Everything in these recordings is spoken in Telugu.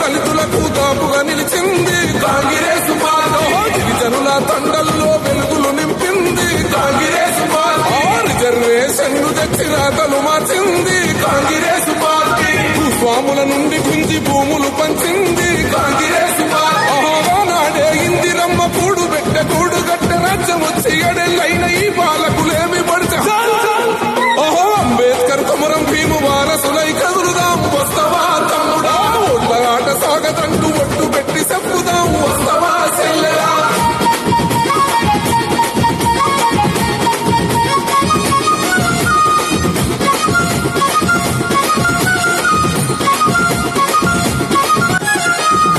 దళితులకు దాపుగా నిలిచింది కాంగ్రెస్ పార్టీ. గిరిజనుల తండల్లో వెలుగులు నింపింది కాంగ్రెస్ పార్టీ. రిజర్వేషన్లు తెచ్చి రాతలు మార్చింది కాంగ్రెస్ పార్టీ. భూస్వాముల నుండి గుంజి భూములు పంచింది కాంగ్రెస్ పార్టీ. నాడే ఇందిరమ్మ కూడు పెట్ట కూడు గట్ట రాజ్యం వచ్చి ఎడెళ్ళైన ఈ పాలకులేమి పడితే అంబేద్కర్ కొమరం భీము వారసులై కదులుదాం వస్తవా తమ్ముడా. ఓట్ల ఆట సాగతంటూ ఒట్టు పెట్టి చెప్పుదాం వస్తవా చెల్లెలా.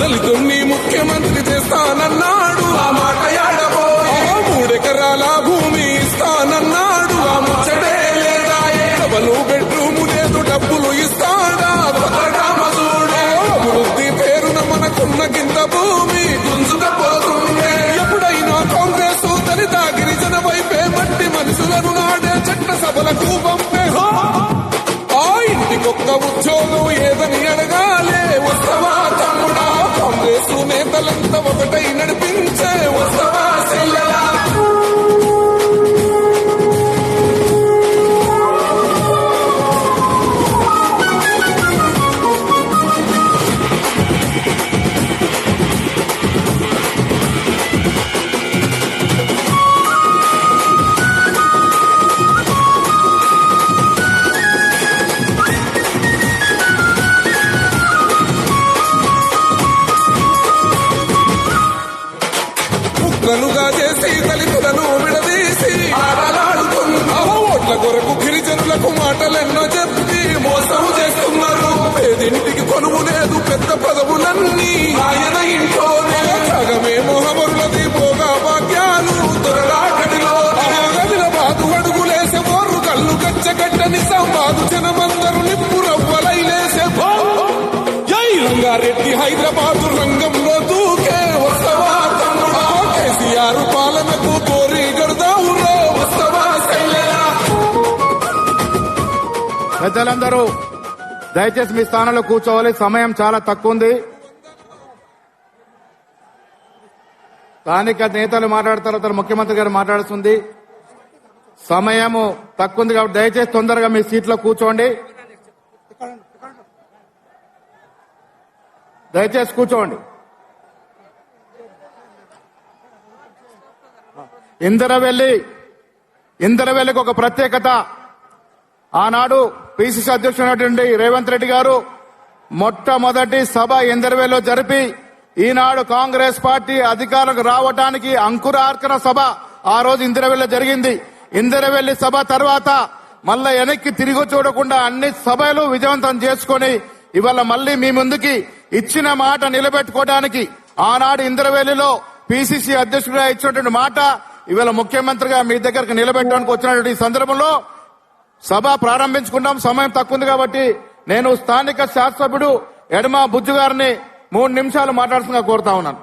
దళితుణ్ణి ముఖ్యమంత్రి చేస్తానన్నాడు ఆ మాట యాడబోయే. 3 ఎకరాల భూమి ఇస్తానన్నాడు ఆ ముచ్చటే లేదా. డబలు బెడ్రూము లేదు డబ్బులు ఇస్తాడా భద్రకామసుడే. అభివృద్ధి పేరున మనకున్న కింద భూమి గుంజుకపోతుండే. ఎప్పుడైనా కాంగ్రెస్ దళిత గిరిజన వైపే మట్టి మనుషులను నాడే చట్ట సభలకు పంపే. ఆ ఇంటికొక్క ఉద్యోగం ఏదని అడగాలే వస్తవా తమ్ముడా. కాంగ్రెస్ నేతలంతా ఒకటై నడిపించే వస్తవా చెల్లెలా. ముక్కలుగా చేసి దళితులను విడదీసి ఆటలాడుతున్న ఓట్ల కొరకు గిరిజనులకు మాటలెన్నో చెప్పి మోసం చేస్తున్నారు. పేదింటికి కొనువు లేదు పెద్ద పదవులన్నీ ఆయన ఇంట్లోనే. సగమే మొహమరులది భోగా భాగ్యాలు దొరలాటడిలో. ఆదిలాబాదు అడుగులేసే బోర్రు కళ్ళు గచ్చగట్టని సంబాదు జనమందరూ నిప్పు రవ్వలై లేసే. రంగారెడ్డి హైదరాబాదు రంగంలో దూకే వస్తవా తమ్ముడా. కేసీఆర్ పాలనకు కోరి గడుదావురో వస్తవా చెల్లెలా. పెద్దలందరూ దయచేసి మీ స్థానంలో కూర్చోవాలి. సమయం చాలా తక్కువ ఉంది. స్థానిక నేతలు మాట్లాడతారు, తర్వాత ముఖ్యమంత్రి గారు మాట్లాడుతుంది. సమయము తక్కువ ఉంది కాబట్టి దయచేసి తొందరగా మీ సీట్లో కూర్చోండి. దయచేసి కూర్చోండి. ఇందరవెల్లికి ఒక ప్రత్యేకత. ఆనాడు పిసిసి అధ్యక్షుడైనటువంటి రేవంత్ రెడ్డి గారు మొట్టమొదటి సభ ఇందరవెల్లిలో జరిపి ఈనాడు కాంగ్రెస్ పార్టీ అధికారులకు రావడానికి అంకురార్పణ సభ ఆ రోజు ఇందరవెల్లిలో జరిగింది. ఇందరవెల్లి సభ తర్వాత మళ్ళా వెనక్కి తిరిగి చూడకుండా అన్ని సభలు విజయవంతం చేసుకుని ఇవాళ మళ్లీ మీ ముందుకి ఇచ్చిన మాట నిలబెట్టుకోవడానికి ఆనాడు ఇందరవెల్లిలో పిసిసి అధ్యక్షుడిగా ఇచ్చినటువంటి మాట ఇవాళ ముఖ్యమంత్రిగా మీ దగ్గరకు నిలబెట్టడానికి వచ్చినటువంటి సందర్భంలో సభ ప్రారంభించుకుంటాం. సమయం తక్కువ ఉంది కాబట్టి నేను స్థానిక శాసనసభ్యుడు ఎడమ బుజ్జు గారిని 3 నిమిషాలు మాట్లాడుతున్నా కోరుతా ఉన్నాను.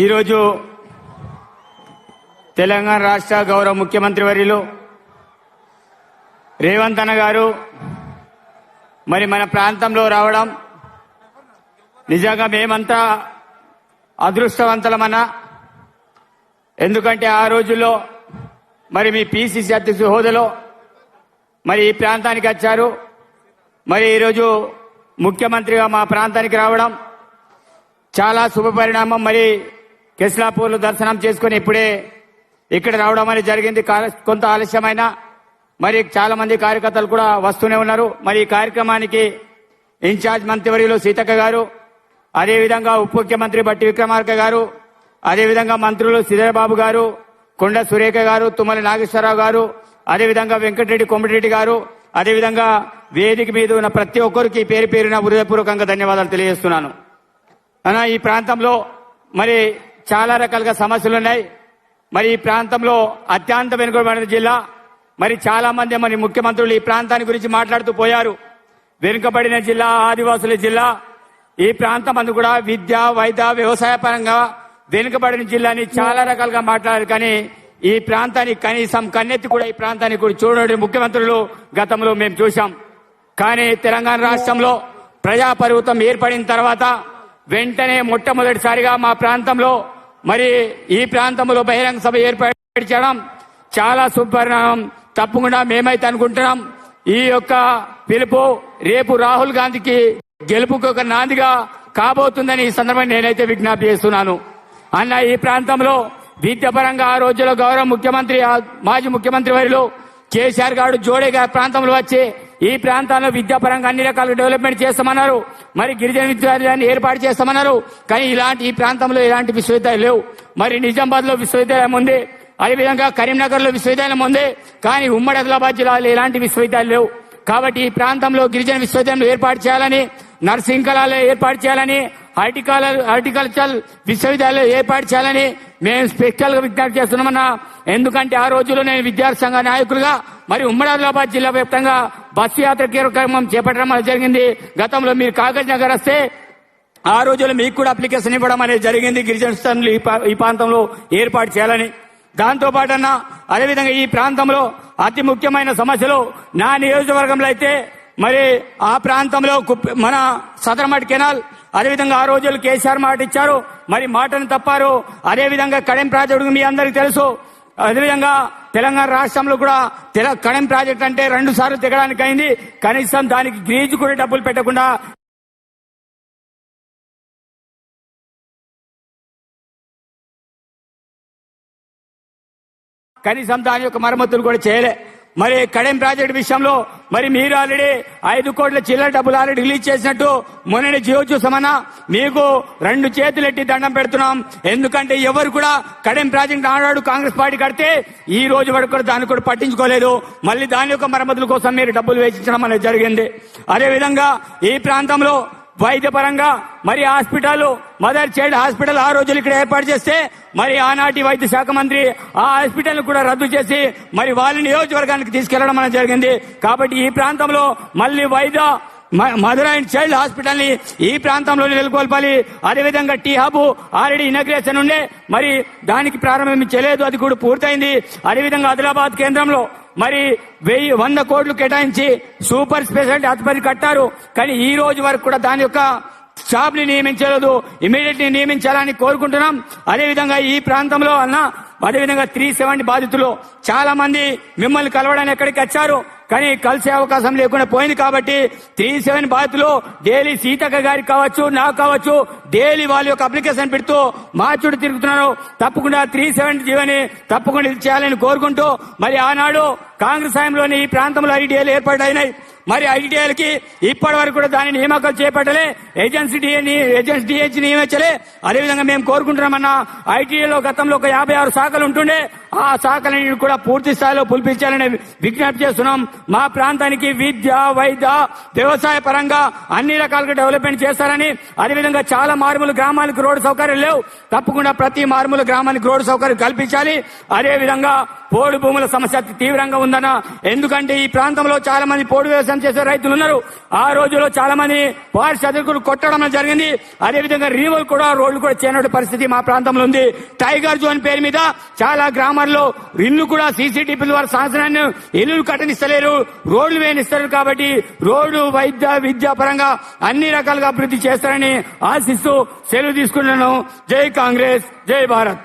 ఈరోజు తెలంగాణ రాష్ట్ర గౌరవ ముఖ్యమంత్రి వర్యులు రేవంత్ అన్న గారు మరి మన ప్రాంతంలో రావడం నిజంగా మేమంతా అదృష్టవంతులమన్నా. ఎందుకంటే ఆ రోజుల్లో మరి మీ పిసిసి అధ్యక్షుడి హోదాలో మరి ఈ ప్రాంతానికి వచ్చారు. మరి ఈరోజు ముఖ్యమంత్రిగా మా ప్రాంతానికి రావడం చాలా శుభపరిణామం. మరి కెస్లాపూర్లో దర్శనం చేసుకుని ఇప్పుడే ఇక్కడ రావడం అనేది జరిగింది. కొంత ఆలస్యమైన మరి చాలా మంది కార్యకర్తలు కూడా వస్తూనే ఉన్నారు. మరి ఈ కార్యక్రమానికి ఇన్ఛార్జ్ మంత్రివర్యులు సీతక్క గారు, అదేవిధంగా ఉప ముఖ్యమంత్రి బట్టి విక్రమార్క గారు, అదేవిధంగా మంత్రులు శ్రీధరబాబు గారు, కొండ సురేఖ గారు, తుమ్మల నాగేశ్వరరావు గారు, అదేవిధంగా వెంకటరెడ్డి కొమటిరెడ్డి గారు, అదేవిధంగా వేదిక మీద ఉన్న ప్రతి ఒక్కరికి పేరు పేరున హృదయపూర్వకంగా ధన్యవాదాలు తెలియజేస్తున్నాను. అన్న, ఈ ప్రాంతంలో మరి చాలా రకాలుగా సమస్యలు ఉన్నాయి. మరి ఈ ప్రాంతంలో అత్యంత వెనుకబడిన జిల్లా. మరి చాలా మంది మరి ముఖ్యమంత్రులు ఈ ప్రాంతాన్ని గురించి మాట్లాడుతూ పోయారు. వెనుకబడిన జిల్లా, ఆదివాసుల జిల్లా. ఈ ప్రాంతం అందు కూడా విద్య, వైద్య, వ్యవసాయ పరంగా వెనుకబడిన జిల్లాని చాలా రకాలుగా మాట్లాడారు. కానీ ఈ ప్రాంతానికి కనీసం కన్నెత్తి కూడా ఈ ప్రాంతానికి కూడా చూడని ముఖ్యమంత్రులు గతంలో మేము చూశాం. కానీ తెలంగాణ రాష్ట్రంలో ప్రజాపర్వతం ఏర్పడిన తర్వాత వెంటనే మొట్టమొదటిసారిగా మా ప్రాంతంలో మరి ఈ ప్రాంతంలో బహిరంగ సభ ఏర్పాటు చేయడం చాలా సుపరిణామం. తప్పకుండా మేమైతే అనుకుంటున్నాం ఈ యొక్క పిలుపు రేపు రాహుల్ గాంధీకి గెలుపుకు ఒక నాందిగా కాబోతుందని ఈ సందర్భంగా నేనైతే విజ్ఞప్తి చేస్తున్నాను. అన్న ఈ ప్రాంతంలో విద్యాపరంగా ఆ రోజుల్లో గౌరవ ముఖ్యమంత్రి మాజీ ముఖ్యమంత్రి వర్యులు కేసీఆర్ గారు జోడేగా ప్రాంతంలో వచ్చి ఈ ప్రాంతాల్లో విద్యాపరంగా అన్ని రకాల డెవలప్మెంట్ చేస్తామన్నారు. మరి గిరిజన విశ్వవిద్యాలయాన్ని ఏర్పాటు చేస్తామన్నారు. కానీ ఈ ప్రాంతంలో ఇలాంటి విశ్వవిద్యాలయాలు లేవు. మరి నిజామాబాద్ లో విశ్వవిద్యాలయం ఉంది, అదేవిధంగా కరీంనగర్ లో విశ్వవిద్యాలయం ఉంది. కానీ ఉమ్మడి ఆదిలాబాద్ జిల్లాలో ఎలాంటి విశ్వవిద్యాలయాలు లేవు. కాబట్టి ఈ ప్రాంతంలో గిరిజన విశ్వవిద్యాలయం ఏర్పాటు చేయాలని, నర్సింగ్ కళాలయం ఏర్పాటు చేయాలని, హార్టికల్చర్ విశ్వవిద్యాలయం ఏర్పాటు చేయాలని మేము స్పెషల్ గా విజ్ఞప్తి చేస్తున్నామన్నా. ఎందుకంటే ఆ రోజుల్లో నేను విద్యార్థి సంఘ నాయకులుగా మరి ఉమ్మడి ఆదిలాబాద్ జిల్లా వ్యాప్తంగా బస్సు యాత్ర కార్యక్రమం చేపట్టడం జరిగింది. గతంలో మీరు కాగజ్ నగర్ వస్తే ఆ రోజుల్లో మీకు కూడా అప్లికేషన్ ఇవ్వడం అనేది జరిగింది గిరిజన ఈ ప్రాంతంలో ఏర్పాటు చేయాలని. దాంతో పాటన్నా అదేవిధంగా ఈ ప్రాంతంలో అతి ముఖ్యమైన సమస్యలు నా నియోజకవర్గంలో అయితే మరి ఆ ప్రాంతంలో మన సదరమట్ కెనాల్, అదేవిధంగా ఆ రోజులు కేసీఆర్ మాట ఇచ్చారు, మరి మాటను తప్పారు. అదేవిధంగా కడెం ప్రాజెక్టు మీ అందరికీ తెలుసు. అదేవిధంగా తెలంగాణ రాష్ట్రంలో కూడా కడెం ప్రాజెక్ట్ అంటే 2 సార్లు తెగడానికి అయింది. కనీసం దానికి గ్రీజు కూడా డబ్బులు పెట్టకుండా కనీసం దాని యొక్క మరమ్మతులు కూడా చేయలే. మరి కడెం ప్రాజెక్టు విషయంలో మరి మీరు ఆల్రెడీ 5 కోట్ల చిల్లర డబ్బులు ఆల్రెడీ రిలీజ్ చేసినట్టు మొన్న జియో చూసామన్నా. మీకు 2 చేతులెట్టి దండం పెడుతున్నాం. ఎందుకంటే ఎవరు కూడా కడెం ప్రాజెక్టు ఆనాడు కాంగ్రెస్ పార్టీ కడితే ఈ రోజు వరకు కూడా దాన్ని కూడా పట్టించుకోలేదు. మళ్ళీ దాని యొక్క మరమ్మతుల కోసం మీరు డబ్బులు వేయించడం అనేది జరిగింది. అదేవిధంగా ఈ ప్రాంతంలో వైద్యపరంగా మరి హాస్పిటల్, మదర్ చైల్డ్ హాస్పిటల్ ఆ రోజులు ఇక్కడ ఏర్పాటు చేస్తే మరి ఆనాటి వైద్య శాఖ మంత్రి ఆ హాస్పిటల్ కూడా రద్దు చేసి మరి వాళ్ళ నియోజకవర్గానికి తీసుకెళ్లడం అనేది జరిగింది. కాబట్టి ఈ ప్రాంతంలో మళ్ళీ మదర్ అండ్ చైల్డ్ హాస్పిటల్ ని ఈ ప్రాంతంలో నెలకొల్పాలి. అదేవిధంగా టీ హబ్ ఆల్రెడీ ఇనాగ్రేషన్ ఉండే మరి దానికి ప్రారంభించలేదు, అది కూడా పూర్తయింది. అదేవిధంగా ఆదిలాబాద్ కేంద్రంలో మరి 100 కోట్లు కేటాయించి సూపర్ స్పెషాలిటీ ఆసుపత్రి కట్టారు. కానీ ఈ రోజు వరకు కూడా దాని యొక్క స్టాఫ్ ని నియమించలేదు. ఇమీడియట్లీ నియమించాలని కోరుకుంటున్నాం. అదేవిధంగా ఈ ప్రాంతంలో అదేవిధంగా 370 బాధితులు చాలా మంది మిమ్మల్ని కలవడానికి ఎక్కడికి వచ్చారు, కానీ కలిసే అవకాశం లేకుండా పోయింది. కాబట్టి 370 బాధితులు డైలీ సీతక్క గారికి కావచ్చు, నాకు కావచ్చు, డైలీ వాళ్ళ యొక్క అప్లికేషన్ పెడుతూ మా చుట్టూ తిరుగుతున్నారు. తప్పకుండా 370 జీవని తప్పకుండా ఇది చేయాలని కోరుకుంటూ మరి ఆనాడు కాంగ్రెస్ హయాంలోని ఈ ప్రాంతంలో ఐటీఐలు ఏర్పాటైనాయి. మరి ఐటీఐలకి ఇప్పటి వరకు కూడా దాని నియామకాలు చేపట్టలే, ఏజెన్సీ డిహెచ్ నియమించలే. అదేవిధంగా మేము కోరుకుంటున్నామన్నా ఐటీఐలో గతంలో ఒక 56 శాఖలు ఉంటుండే, ఆ శాఖలని కూడా పూర్తి స్థాయిలో పులిపించాలని విజ్ఞప్తి చేస్తున్నాం. మా ప్రాంతానికి విద్య, వైద్య, వ్యవసాయ పరంగా అన్ని రకాలుగా డెవలప్మెంట్ చేస్తారని, అదేవిధంగా చాలా మారుమూల గ్రామాలకు రోడ్డు సౌకర్యం లేవు, తప్పకుండా ప్రతి మారుమూల గ్రామానికి రోడ్డు సౌకర్యం కల్పించాలి. అదేవిధంగా పోడు భూముల సమస్య తీవ్రంగా ఉందన్న. ఎందుకంటే ఈ ప్రాంతంలో చాలా మంది పోడు వ్యవసాయం చేసే రైతులు ఉన్నారు. ఆ రోజుల్లో చాలా మంది వారి చదువుకులు కొట్టడం జరిగింది. అదేవిధంగా రీవల్ కూడా రోడ్లు కూడా చేయనటువంటి పరిస్థితి మా ప్రాంతంలో ఉంది. టైగర్ జోన్ పేరు మీద చాలా గ్రామాల్లో ఇల్లు కూడా సీసీటీపీ ద్వారా సంవత్సరాన్ని ఇల్లు కట్టనిస్తలేరు, రోడ్లు వేయనిస్తారు. కాబట్టి రోడ్డు, వైద్య, విద్యా పరంగా అన్ని రకాలుగా అభివృద్ధి చేస్తారని ఆశిస్తూ సెలవు తీసుకున్నాను. జై కాంగ్రెస్, జై భారత్.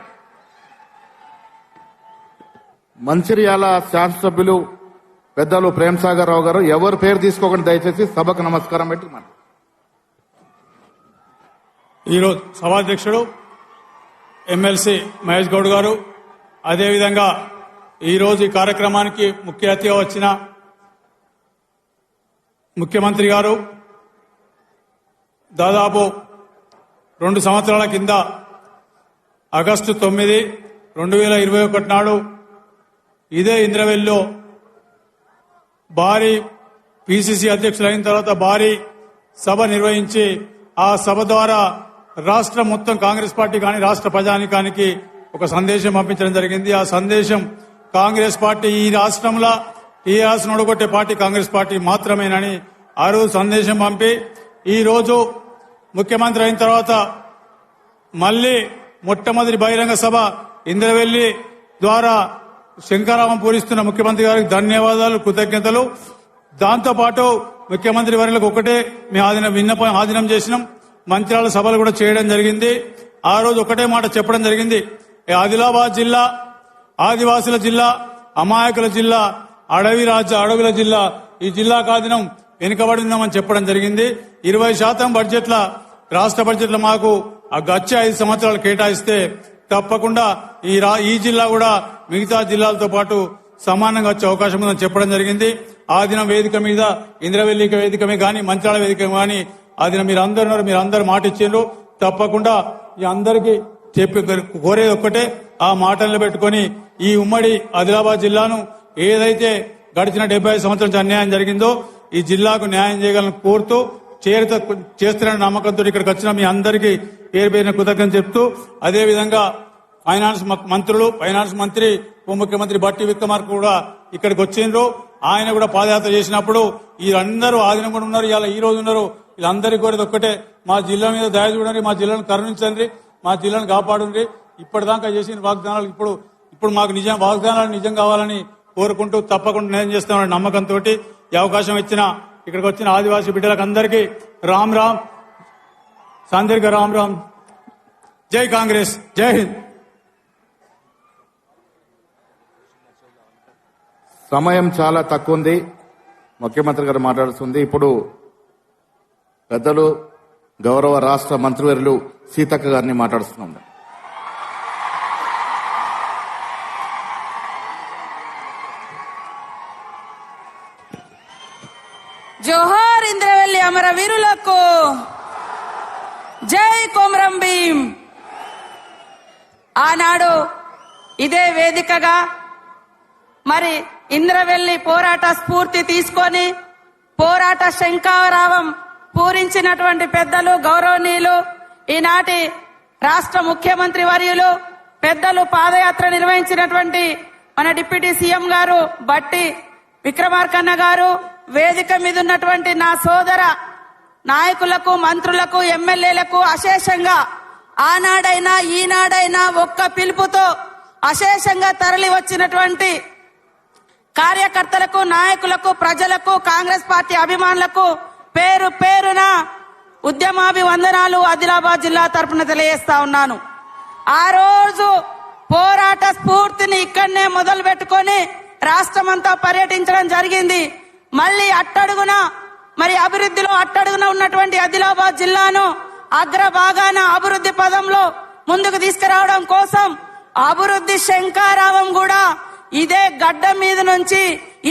మంచిర్యాల శాసనసభ్యులు పెద్దలు ప్రేమ్సాగర్ రావు గారు, ఎవరు పేరు తీసుకోకండి దయచేసి, సభకు నమస్కారం పెట్టి ఈరోజు సభాధ్యక్షుడు ఎమ్మెల్సీ మహేష్ గౌడ్ గారు, అదేవిధంగా ఈరోజు ఈ కార్యక్రమానికి ముఖ్య అతిథిగా వచ్చిన ముఖ్యమంత్రి గారు, దాదాపు 2 సంవత్సరాల కింద ఆగస్టు 9, 2021 నాడు ఇదే ఇంద్రవెల్లిలో భారీ పిసిసి అధ్యక్షులైన తర్వాత భారీ సభ నిర్వహించి ఆ సభ ద్వారా రాష్ట్రం మొత్తం కాంగ్రెస్ పార్టీ కానీ రాష్ట్ర ప్రజానికానికి ఒక సందేశం పంపించడం జరిగింది. ఆ సందేశం కాంగ్రెస్ పార్టీ ఈ రాష్ట్రంలో టీఆర్ఎస్ నొడగొట్టే పార్టీ కాంగ్రెస్ పార్టీ మాత్రమేనని ఆ రోజు సందేశం పంపి, ఈ రోజు ముఖ్యమంత్రి అయిన తర్వాత మళ్లీ మొట్టమొదటి బహిరంగ సభ ఇంద్రవెల్లి ద్వారా శంకరామం పూరిస్తున్న ముఖ్యమంత్రి గారికి ధన్యవాదాలు, కృతజ్ఞతలు. దాంతోపాటు ముఖ్యమంత్రి వర్యులకు ఒకటే మీ విన్నపం ఆధీనం చేసినాం. మంత్రాల సభలు కూడా చేయడం జరిగింది. ఆ రోజు ఒకటే మాట చెప్పడం జరిగింది, ఆదిలాబాద్ జిల్లా ఆదివాసుల జిల్లా, అమాయకుల జిల్లా, అడవుల జిల్లా, ఈ జిల్లాకు ఆధీనం వెనుకబడి ఉన్నామని చెప్పడం జరిగింది. 20% బడ్జెట్ల రాష్ట్ర బడ్జెట్ల మాకు గచ్చే 5 సంవత్సరాలు కేటాయిస్తే తప్పకుండా ఈ జిల్లా కూడా మిగతా జిల్లాలతో పాటు సమానంగా వచ్చే అవకాశం ఉందని చెప్పడం జరిగింది. ఆ దినం వేదిక మీద ఇంద్రవెల్లి వేదిక మీద కానీ మంత్రాల వేదిక కానీ ఆ దినం మీరందరూ మాట ఇచ్చిండ్రు. తప్పకుండా ఈ అందరికీ చెప్పి కోరేది ఒక్కటే, ఆ మాటలను పెట్టుకుని ఈ ఉమ్మడి ఆదిలాబాద్ జిల్లాను ఏదైతే గడిచిన 75 సంవత్సరాల నుంచి అన్యాయం జరిగిందో ఈ జిల్లాకు న్యాయం చేయగలని కోరుతూ చేస్తున్న నమ్మకంతో ఇక్కడికి వచ్చిన మీ అందరికీ పేరు పేరున కృతజ్ఞతలు చెప్తూ, అదేవిధంగా ఫైనాన్స్ మంత్రి ఉప ముఖ్యమంత్రి బట్టి విక్రమార్క కూడా ఇక్కడికి వచ్చిండ్రు. ఆయన కూడా పాదయాత్ర చేసినప్పుడు వీళ్ళందరూ ఆదినం కూడా ఉన్నారు, ఇలా ఈ రోజు ఉన్నారు. వీళ్ళందరికీ కోరేది ఒక్కటే, మా జిల్లా మీద దయ చూడండి, మా జిల్లాను కరుణించండి, మా జిల్లాను కాపాడండి. ఇప్పటిదాకా చేసిన వాగ్దానాలు ఇప్పుడు మాకు వాగ్దానాలు నిజం కావాలని కోరుకుంటూ తప్పకుండా న్యాయం చేస్తామన్న నమ్మకంతో ఈ అవకాశం ఇచ్చిన ఇక్కడికి వచ్చిన ఆదివాసీ బిడ్డలకు అందరికీ రామ్ రామ్, సాందర్గ రామ్ రామ్. జై కాంగ్రెస్, జై హింద్. సమయం చాలా తక్కువ ఉంది, ముఖ్యమంత్రి గారు మాట్లాడుతుంది. ఇప్పుడు పెద్దలు గౌరవ రాష్ట్ర మంత్రివర్యులు సీతక్క గారిని మాట్లాడుతున్నాం. జోహార్ ఇంద్రవెల్లి అమరవీరులకు, జై కొమరం భీం. ఆనాడు ఇదే వేదికగా మరి ఇంద్రవెల్లి పోరాట స్ఫూర్తి తీసుకొని పోరాట శంఖారావం పూరించినటువంటి పెద్దలు గౌరవనీయులు ఈనాటి రాష్ట్ర ముఖ్యమంత్రి వర్యులు పెద్దలు పాదయాత్ర నిర్వహించినటువంటి మన డిప్యూటీ సీఎం గారు బట్టి విక్రమార్కన్న గారు, వేదిక మీద ఉన్నటువంటి నా సోదర నాయకులకు, మంత్రులకు, ఎమ్మెల్యేలకు అశేషంగా ఆనాడైనా ఈనాడైనా ఒక్క పిలుపుతో అశేషంగా తరలి వచ్చినటువంటి కార్యకర్తలకు, నాయకులకు, ప్రజలకు, కాంగ్రెస్ పార్టీ అభిమానులకు పేరు పేరున ఉద్యమాభివందనాలు ఆదిలాబాద్ జిల్లా తరపున తెలియజేస్తా ఉన్నాను. ఆ రోజు పోరాట స్ఫూర్తిని ఇక్కడనే మొదలు పెట్టుకొని రాష్ట్రమంతా పర్యటించడం జరిగింది. మళ్ళీ అట్టడుగున మరి అభివృద్ధిలో అట్టడుగున ఉన్నటువంటి ఆదిలాబాద్ జిల్లాను అగ్రభాగాన అభివృద్ధి పదంలో ముందుకు తీసుకురావడం కోసం అభివృద్ధి శంఖారావం కూడా ఇదే గడ్డ మీద నుంచి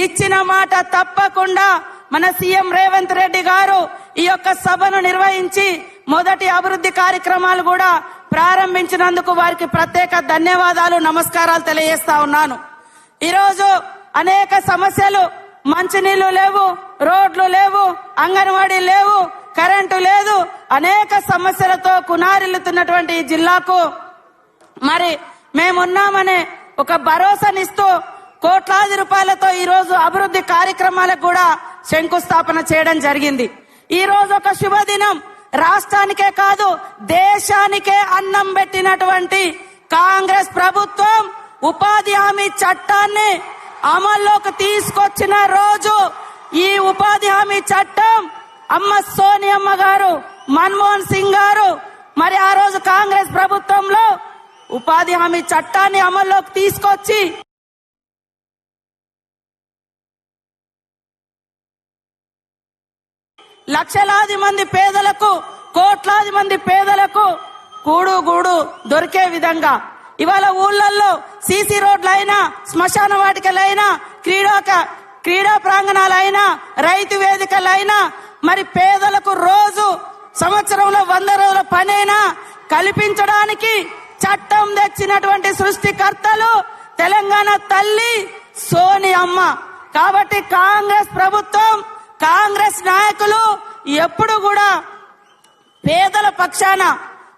ఇచ్చిన మాట తప్పకుండా మన సీఎం రేవంత్ రెడ్డి గారు ఈ యొక్క సభను నిర్వహించి మొదటి అభివృద్ధి కార్యక్రమాలు కూడా ప్రారంభించినందుకు వారికి ప్రత్యేక ధన్యవాదాలు, నమస్కారాలు తెలియజేస్తా ఉన్నాను. ఈరోజు అనేక సమస్యలు, మంచినీళ్లు లేవు, రోడ్లు లేవు, అంగన్వాడీ లేవు, కరెంటు లేదు, అనేక సమస్యలతో కునారిల్లుతున్నటువంటి ఈ జిల్లాకు మరి మేమున్నామనే ఒక భరోసానిస్తూ కోట్లాది రూపాయలతో ఈ రోజు అభివృద్ధి కార్యక్రమాలకు కూడా శంకుస్థాపన చేయడం జరిగింది. ఈ రోజు ఒక శుభదినం, రాష్ట్రానికే కాదు దేశానికే అన్నం పెట్టినటువంటి కాంగ్రెస్ ప్రభుత్వం ఉపాధి హామీ చట్టాన్ని అమల్లోకి తీసుకొచ్చిన రోజు. ఈ ఉపాధి హామీ చట్టం అమ్మ సోనియమ్మ గారు, మన్మోహన్ సింగ్ గారు మరి ఆ రోజు కాంగ్రెస్ ప్రభుత్వంలో ఉపాధి హామీ చట్టాన్ని అమల్లోకి తీసుకొచ్చి లక్షలాది మంది పేదలకు, కోట్లాది మంది పేదలకు గూడు దొరికే విధంగా ఇవాళ ఊళ్ళల్లో సీసీ రోడ్లైనా, శ్మశాన వాటికలైనా, క్రీడా ప్రాంగణాలైనా, రైతు వేదికలైనా మరి పేదలకు రోజు సంవత్సరంలో 100 రోజుల పనైనా కల్పించడానికి చట్టం తెచ్చినటువంటి సృష్టికర్తలు తెలంగాణ తల్లి సోనియమ్మ. కాబట్టి కాంగ్రెస్ ప్రభుత్వం, కాంగ్రెస్ నాయకులు ఎప్పుడు కూడా పేదల పక్షాన,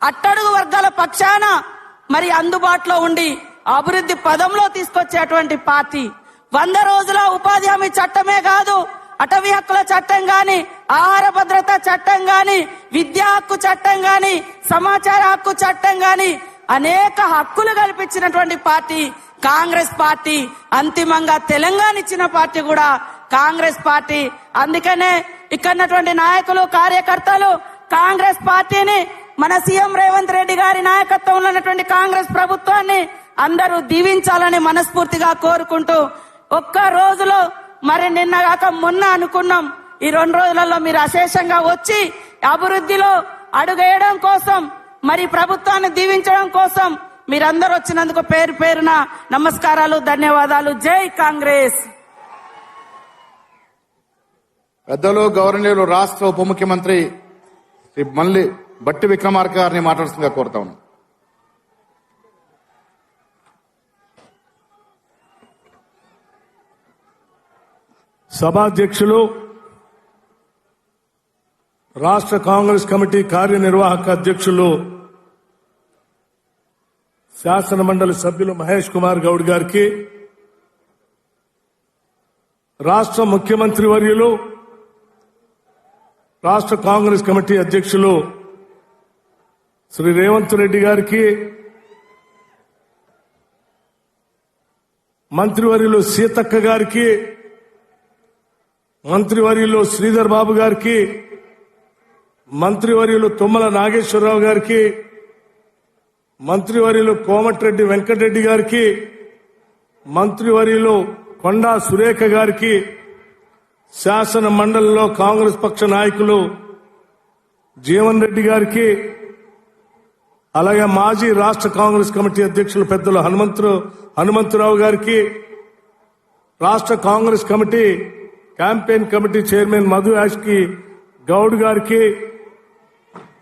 అట్టడుగు వర్గాల పక్షాన మరి అందుబాటులో ఉండి అభివృద్ధి పదంలో తీసుకొచ్చేటువంటి పార్టీ. 100 రోజుల ఉపాధి హామీ చట్టమే కాదు, అటవీ హక్కుల చట్టం గాని, ఆహార భద్రత చట్టం గాని, విద్యా హక్కు చట్టం గాని, సమాచార హక్కు చట్టం గాని అనేక హక్కులు కల్పించినటువంటి పార్టీ కాంగ్రెస్ పార్టీ. అంతిమంగా తెలంగాణ ఇచ్చిన పార్టీ కూడా కాంగ్రెస్ పార్టీ. అందుకనే ఇక్కడున్నటువంటి నాయకులు కార్యకర్తలు కాంగ్రెస్ పార్టీని, మన సీఎం రేవంత్ రెడ్డి గారి నాయకత్వంలో ఉన్నటువంటి కాంగ్రెస్ ప్రభుత్వాన్ని అందరూ దీవించాలని మనస్ఫూర్తిగా కోరుకుంటూ, ఒక్క రోజులో మరి నిన్న కాక మొన్న అనుకున్నాం, ఈ 2 రోజులలో మీరు అశేషంగా వచ్చి అభివృద్ధిలో అడుగేయడం కోసం, మరి ప్రభుత్వాన్ని దీవించడం కోసం మీరందరూ వచ్చినందుకు పేరు పేరున నమస్కారాలు, ధన్యవాదాలు. జై కాంగ్రెస్. పెద్దలు గౌరవనీయులు రాష్ట్ర ఉప ముఖ్యమంత్రి శ్రీ మల్లి బట్టి విక్రమార్క గారిని మాట్లాడుతుందిగా కోరుతా ఉన్నాం. సభాధ్యక్షులు, రాష్ట్ర కాంగ్రెస్ కమిటీ కార్యనిర్వాహక అధ్యక్షులు, శాసన మండలి సభ్యులు మహేష్ కుమార్ గౌడ్ గారికి, రాష్ట్ర ముఖ్యమంత్రి వర్యులు, రాష్ట్ర కాంగ్రెస్ కమిటీ అధ్యక్షులు శ్రీ రేవంత్ రెడ్డి గారికి, మంత్రివర్యులు సీతక్క గారికి, మంత్రివర్యులు శ్రీధర్ బాబు గారికి, మంత్రివర్యులు తుమ్మల నాగేశ్వరరావు గారికి, మంత్రివర్యులు కోమటిరెడ్డి వెంకటరెడ్డి గారికి, మంత్రివర్యులు కొండా సురేఖ గారికి, శాసన మండలిలో కాంగ్రెస్ పక్ష నాయకులు జీవన్ రెడ్డి గారికి, అలాగే మాజీ రాష్ట్ర కాంగ్రెస్ కమిటీ అధ్యక్షులు పెద్దలు హనుమంతరావు గారికి, రాష్ట్ర Congress committee campaign committee chairman Madhu Yaskhi Goud గారికి,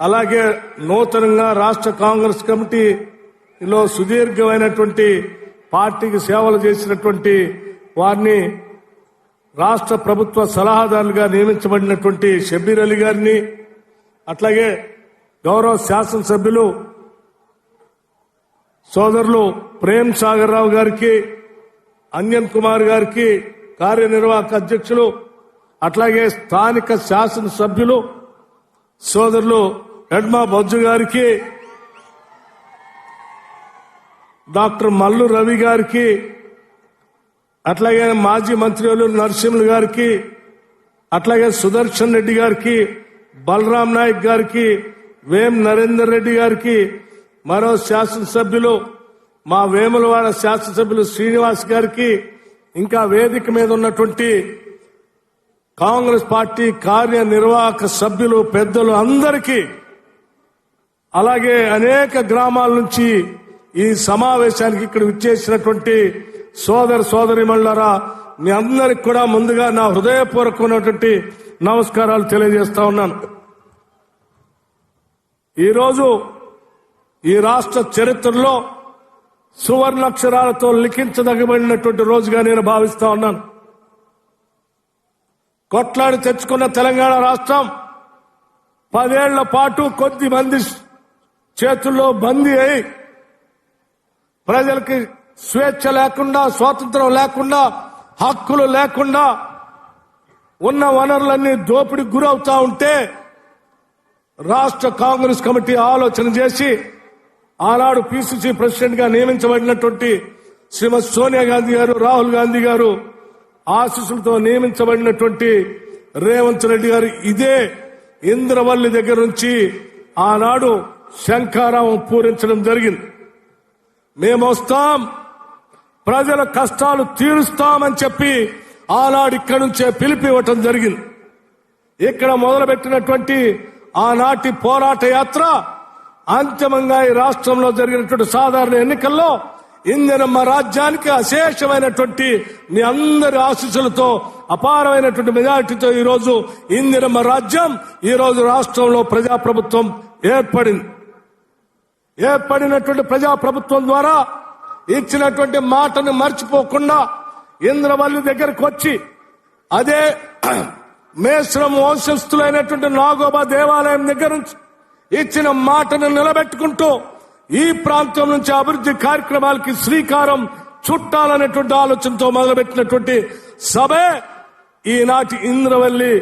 అలాగే నూతనంగా రాష్ట్ర కాంగ్రెస్ కమిటీలో సుదీర్ఘమైనటువంటి పార్టీకి సేవలు చేసినటువంటి వారిని రాష్ట్ర ప్రభుత్వ సలహాదారులుగా నియమించబడినటువంటి షబ్బీర్ అలీ గారిని, అట్లాగే గౌరవ శాసనసభ్యులు సోదరులు ప్రేమ్ సాగర్ రావు గారికి, అంజన్ కుమార్ గారికి, కార్యనిర్వాహక అధ్యక్షులు, అట్లాగే స్థానిక శాసనసభ్యులు సోదరులు ఎడ్మా బొజ్జు గారికి, డాక్టర్ మల్లు రవి గారికి, అట్లాగే మాజీ మంత్రులు నరసింహులు గారికి, అట్లాగే సుదర్శన్ రెడ్డి గారికి, బలరాం నాయక్ గారికి, వేం నరేందర్ రెడ్డి గారికి, మరో శాసనసభ్యులు మా వేములవాడ శాసనసభ్యులు శ్రీనివాస్ గారికి, ఇంకా వేదిక మీద ఉన్నటువంటి కాంగ్రెస్ పార్టీ కార్యనిర్వాహక సభ్యులు పెద్దలు అందరికీ, అలాగే అనేక గ్రామాల నుంచి ఈ సమావేశానికి ఇక్కడ విచ్చేసినటువంటి సోదర సోదరిమణులారా, మీ అందరికి కూడా ముందుగా నా హృదయపూర్వకమైనటువంటి నమస్కారాలు తెలియజేస్తా ఉన్నాను. ఈరోజు ఈ రాష్ట్ర చరిత్రలో సువర్ణాక్షరాలతో లిఖించదగబడినటువంటి రోజుగా నేను భావిస్తా ఉన్నాను. కొట్లాడి తెచ్చుకున్న తెలంగాణ రాష్ట్రం 10 ఏళ్ల పాటు కొద్ది మంది చేతుల్లో బందీ అయి ప్రజలకి స్వేచ్ఛ లేకుండా, స్వాతంత్రం లేకుండా, హక్కులు లేకుండా ఉన్న వనరులన్నీ దోపిడీకి గురవుతా ఉంటే రాష్ట్ర కాంగ్రెస్ కమిటీ ఆలోచన చేసి ఆనాడు పిసిసి ప్రెసిడెంట్ గా నియమించబడినటువంటి శ్రీమతి సోనియా గాంధీ గారు, రాహుల్ గాంధీ గారు ఆశీస్సులతో నియమించబడినటువంటి రేవంత్ రెడ్డి గారు ఇదే ఇంద్రవల్లి దగ్గర నుంచి ఆనాడు శంఖారావం పూరించడం జరిగింది. మేము వస్తాం, ప్రజల కష్టాలు తీరుస్తామని చెప్పి ఆనాడు ఇక్కడి నుంచే పిలిపివ్వటం జరిగింది. ఇక్కడ మొదలుపెట్టినటువంటి ఆనాటి పోరాట యాత్ర అంతిమంగా ఈ రాష్ట్రంలో జరిగినటువంటి సాధారణ ఎన్నికల్లో ఇందిరమ్మ రాజ్యానికి అశేషమైనటువంటి మీ అందరి ఆశీస్సులతో అపారమైనటువంటి మెజారిటీతో ఈ రోజు ఇందిరమ్మ రాజ్యం ఈ రోజు రాష్ట్రంలో ప్రజాప్రభుత్వం ఏర్పడింది. ఏర్పడినటువంటి ప్రజాప్రభుత్వం ద్వారా ఇచ్చినటువంటి మాటను మర్చిపోకుండా ఇంద్రవల్లి దగ్గరకు వచ్చి అదే మేశ్రం వంశస్థులైనటువంటి నాగోబా దేవాలయం దగ్గర నుంచి ఇచ్చిన మాటను నిలబెట్టుకుంటూ ఈ ప్రాంతం నుంచి అభివృద్ధి కార్యక్రమాలకి శ్రీకారం చుట్టాలనేటువంటి ఆలోచనతో మొదలుపెట్టినటువంటి సభే ఈనాటి ఇంద్రవల్లి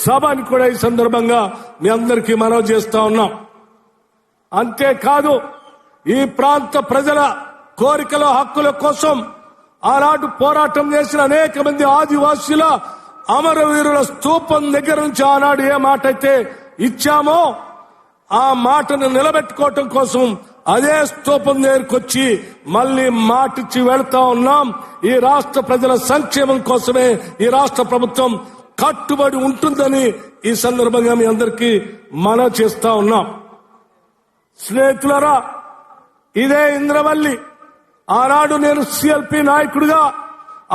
సభ అని కూడా ఈ సందర్భంగా మీ అందరికీ మనవి చేస్తా ఉన్నాం. అంతేకాదు ఈ ప్రాంత ప్రజల కోరికల హక్కుల కోసం ఆనాడు పోరాటం చేసిన అనేక మంది ఆదివాసీల అమరవీరుల స్తూపం దగ్గర నుంచి ఆనాడు ఏ మాట అయితే ఇచ్చామో ఆ మాటను నిలబెట్టుకోవటం కోసం అదే స్తూపం దగ్గరకు వచ్చి మళ్ళీ మాటిచ్చి వెళ్తా ఉన్నాం. ఈ రాష్ట్ర ప్రజల సంక్షేమం కోసమే ఈ రాష్ట్ర ప్రభుత్వం కట్టుబడి ఉంటుందని ఈ సందర్భంగా మీ అందరికీ మనవి చేస్తా ఉన్నాం. స్నేహితులారా, ఇదే ఇంద్రవల్లి ఆనాడు నేను సిఎల్పి నాయకుడిగా,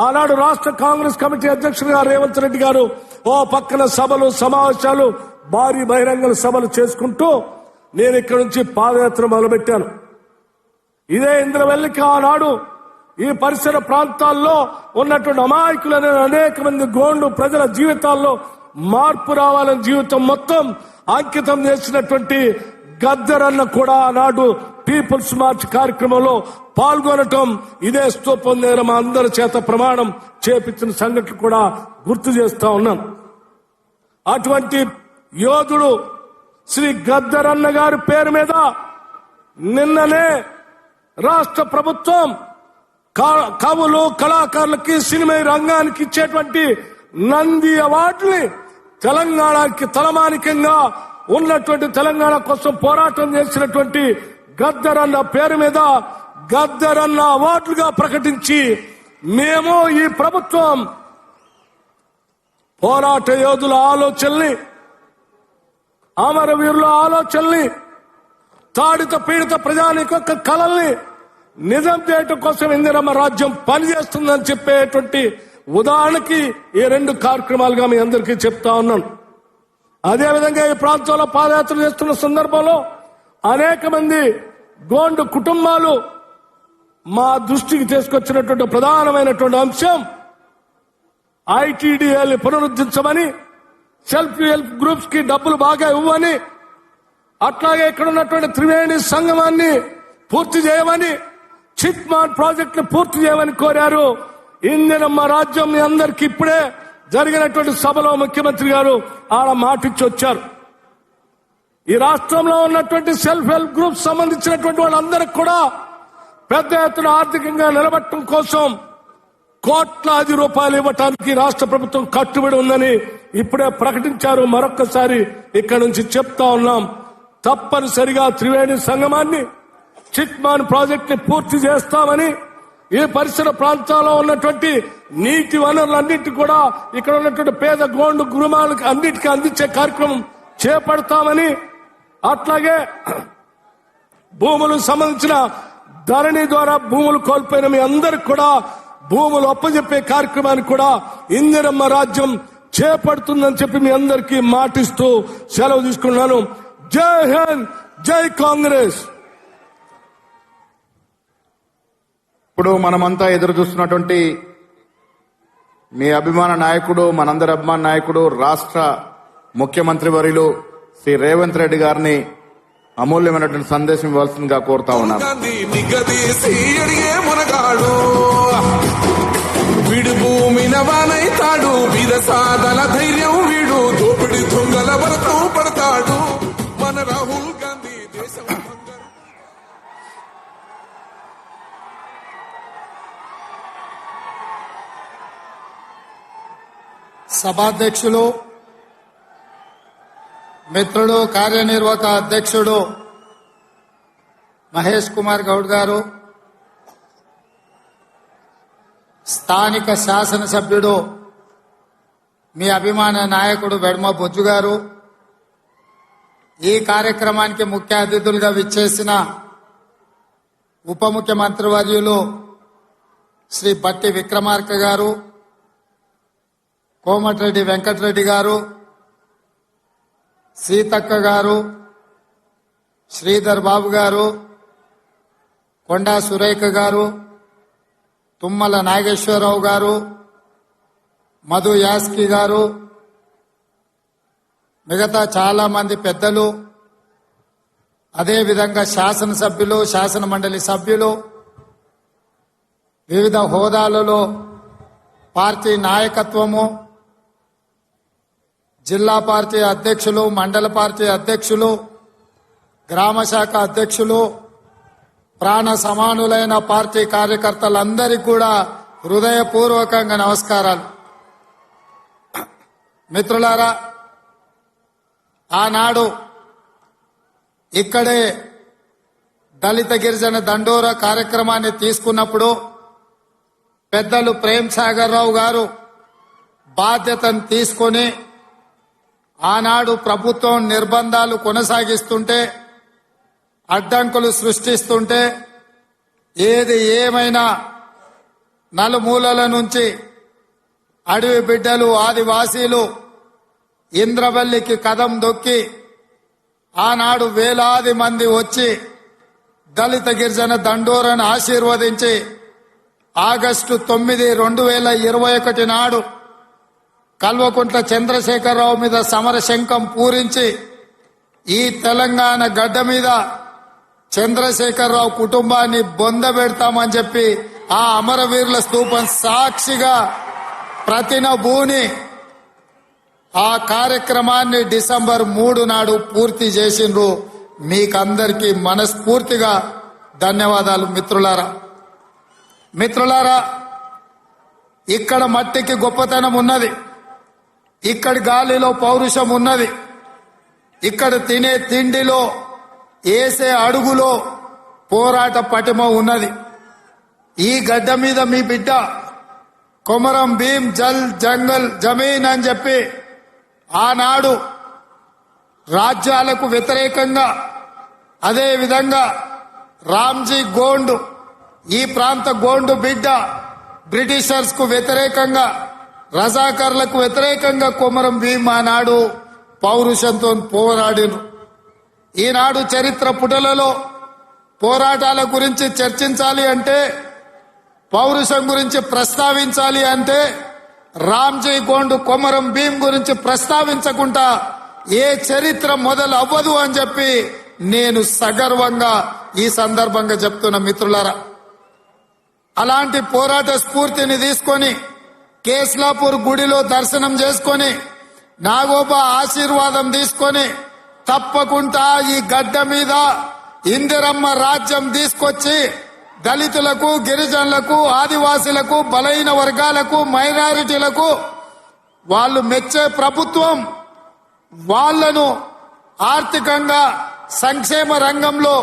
ఆనాడు రాష్ట్ర కాంగ్రెస్ కమిటీ అధ్యక్షుడిగా రేవంత్ రెడ్డి గారు ఓ పక్కన సభలు సమావేశాలు భారీ బహిరంగ సభలు చేసుకుంటూ నేను ఇక్కడి నుంచి పాదయాత్ర మొదలుపెట్టాను. ఇదే ఇంద్రవల్లికి ఆనాడు ఈ పరిసర ప్రాంతాల్లో ఉన్నటువంటి అమాయకులైన అనేక మంది గోండు ప్రజల జీవితాల్లో మార్పు రావాలని జీవితం మొత్తం అంకితం చేసినటువంటి గద్దరన్న కూడా ఆనాడు పీపుల్స్ మార్చ్ కార్యక్రమంలో పాల్గొనటం, ఇదే స్తూపం దగ్గర మా అందరి చేత ప్రమాణం చేపించిన సంఘటన కూడా గుర్తు చేస్తా ఉన్నాం. అటువంటి యోధుడు శ్రీ గద్దరన్న గారి పేరు మీద నిన్ననే రాష్ట్ర ప్రభుత్వం కవులు కళాకారులకి సినిమా రంగానికి ఇచ్చేటువంటి నంది అవార్డుని తెలంగాణకి తలమానికంగా ఉన్నటువంటి తెలంగాణ కోసం పోరాటం చేసినటువంటి గద్దరన్న పేరు మీద గద్దరన్న అవార్డులుగా ప్రకటించి మేము ఈ ప్రభుత్వం పోరాట యోధుల ఆలోచనల్ని, అమరవీరుల ఆలోచనల్ని, తాడిత పీడిత ప్రజానికొక్క కళల్ని నిజం చేయటం కోసం ఇందిరమ్మ రాజ్యం పనిచేస్తుందని చెప్పేటువంటి ఉదాహరణకి ఈ 2 కార్యక్రమాలుగా మీ అందరికీ చెప్తా ఉన్నాను. అదేవిధంగా ఈ ప్రాంతంలో పాదయాత్ర చేస్తున్న సందర్భంలో అనేక మంది గోండు కుటుంబాలు మా దృష్టికి తీసుకొచ్చినటువంటి ప్రధానమైనటువంటి అంశం ఐటీడీఏని పునరుద్ధరించమని, సెల్ఫ్ హెల్ప్ గ్రూప్స్ కి డబ్బులు బాగా ఇవ్వని, అట్లాగే ఇక్కడ ఉన్నటువంటి త్రివేణి సంగమాన్ని పూర్తి చేయమని, చిట్మాన్ ప్రాజెక్ట్ ని పూర్తి చేయమని కోరారు. ఇందిరమ్మ రాజ్యం మీ అందరికి ఇప్పుడే జరిగినటువంటి సభలో ముఖ్యమంత్రి గారు ఆడ మాటిచ్చి వచ్చారు. ఈ రాష్ట్రంలో ఉన్నటువంటి సెల్ఫ్ హెల్ప్ గ్రూప్స్ సంబంధించినటువంటి వాళ్ళందరికీ కూడా పెద్ద ఎత్తున ఆర్థికంగా నిలబెట్టడం కోసం కోట్లాది రూపాయలు ఇవ్వటానికి రాష్ట్ర ప్రభుత్వం కట్టుబడి ఉందని ఇప్పుడే ప్రకటించారు. మరొక్కసారి ఇక్కడ నుంచి చెప్తా ఉన్నాం, తప్పనిసరిగా త్రివేణి సంగమాన్ని, చిట్మాన్ ప్రాజెక్ట్ ని పూర్తి చేస్తామని, ఈ పరిసర ప్రాంతాల్లో ఉన్నటువంటి నీటి వనరులన్నింటి కూడా ఇక్కడ ఉన్నటువంటి పేద గోండు గృహాలకు అన్నిటికీ అందించే కార్యక్రమం చేపడతామని, అట్లాగే భూములు సంబంధించిన ధరణి ద్వారా భూములు కోల్పోయిన మీ అందరికి కూడా భూములు అప్పజెప్పే కార్యక్రమాన్ని కూడా ఇందిరమ్మ రాజ్యం చేపడుతుందని చెప్పి మీ అందరికీ మాటిస్తూ సెలవు తీసుకున్నాను. జై హింద్, జై కాంగ్రెస్. ఇప్పుడు మనమంతా ఎదురు చూస్తున్నటువంటి మీ అభిమాన నాయకుడు, మనందరి అభిమాన నాయకుడు, రాష్ట్ర ముఖ్యమంత్రి వర్యులు శ్రీ రేవంత్ రెడ్డి గారిని అమూల్యమైనటువంటి సందేశం ఇవ్వాల్సిందిగా కోరుతా ఉన్నాను. వీడు భూమి నవానైతాడు, విరసాదల ధైర్యం వీడు, దోపిడి దొంగల వరతో పడతాడు మన రాహుల్ గాంధీ దేశం. సభాధ్యక్షులు, మిత్రుడు, కార్యనిర్వాహక అధ్యక్షుడు మహేష్ కుమార్ గౌడ్ గారు, స్థానిక శాసనసభ్యుడు మీ అభిమాన నాయకుడు వెడ్మ బొజ్జు గారు, ఈ కార్యక్రమానికి ముఖ్య అతిథులుగా విచ్చేసిన ఉప ముఖ్యమంత్రి వర్యులు శ్రీ బట్టి విక్రమార్క గారు, కోమటిరెడ్డి వెంకటరెడ్డి గారు, సీతక్క గారు, శ్రీధర్ బాబు గారు, కొండా సురేఖ గారు, తుమ్మల నాగేశ్వరరావు గారు, మధు యాస్కి గారు, మిగతా చాలా మంది పెద్దలు, అదేవిధంగా శాసనసభ్యులు, శాసన మండలి సభ్యులు, వివిధ హోదాలలో పార్టీ నాయకత్వము, జిల్లా పార్టీ అధ్యక్షులు, మండల పార్టీ అధ్యక్షులు, గ్రామ శాఖ అధ్యక్షులు, ప్రాణ సమానులైన పార్టీ కార్యకర్తలందరికీ కూడా హృదయపూర్వకంగా నమస్కారాలు. మిత్రులారా, ఆనాడు ఇక్కడే దళిత గిరిజన దండోరా కార్యక్రమాన్ని తీసుకున్నప్పుడు పెద్దలు ప్రేమ్ సాగర్ రావు గారు బాధ్యతను తీసుకొని ఆనాడు ప్రభుత్వం నిర్బంధాలు కొనసాగిస్తుంటే, అడ్డంకులు సృష్టిస్తుంటే, ఏది ఏమైనా నలుమూలల నుంచి అడవి బిడ్డలు ఆదివాసీలు ఇంద్రవల్లికి కదం దొక్కి ఆనాడు వేలాది మంది వచ్చి దళిత గిరిజన దండోరాను ఆశీర్వదించి ఆగస్టు 9, 2021 నాడు కల్వకుంట్ల చంద్రశేఖరరావు మీద సమరశంఖం పూరించి ఈ తెలంగాణ గడ్డ మీద చంద్రశేఖరరావు కుటుంబాన్ని బొందబెడతామని చెప్పి ఆ అమరవీరుల స్తూపం సాక్షిగా ప్రతినబూని ఆ కార్యక్రమాన్ని డిసెంబర్ 3 నాడు పూర్తి చేసిండ్రు. మీకందరికీ మనస్ఫూర్తిగా ధన్యవాదాలు. మిత్రులారా, ఇక్కడ మట్టికి గొప్పతనం ఉన్నది, ఇక్కడి గాలిలో పౌరుషం ఉన్నది, ఇక్కడ తినే తిండిలో వేసే అడుగులో పోరాట పటిమ ఉన్నది. ఈ గడ్డ మీద మీ బిడ్డ కొమరం భీం జల్ జంగల్ జమీన్ అని చెప్పి ఆనాడు రాజ్యాలకు వ్యతిరేకంగా, అదే విధంగా రామ్జీ గోండు ఈ ప్రాంత గోండు బిడ్డ బ్రిటిషర్స్ కు వ్యతిరేకంగా, రజాకర్లకు వ్యతిరేకంగా కొమరం భీం ఆనాడు పౌరుషంతో పోరాడిను. ఈనాడు చరిత్ర పుటలలో పోరాటాల గురించి చర్చించాలి అంటే, పౌరుషం గురించి ప్రస్తావించాలి అంటే రామ్జీ గోండు కొమరం భీం గురించి ప్రస్తావించకుండా ఏ చరిత్ర మొదలు అవ్వదు అని చెప్పి నేను సగర్వంగా ఈ సందర్భంగా చెప్తున్న మిత్రులారా. అలాంటి పోరాట స్ఫూర్తిని తీసుకొని కేస్లాపూర్ గుడిలో దర్శనం చేసుకొని నాగోబా ఆశీర్వాదం తీసుకొని తప్పకుండా ఈ గడ్డ మీద ఇందిరమ్మ రాజ్యం తీసుకొచ్చి దళితులకు, గిరిజనులకు, ఆదివాసులకు, బలహీన వర్గాలకు, మైనారిటీలకు వాళ్ళు మెచ్చే ప్రభుత్వం, వాళ్లను ఆర్థికంగా సంక్షేమ రంగంలో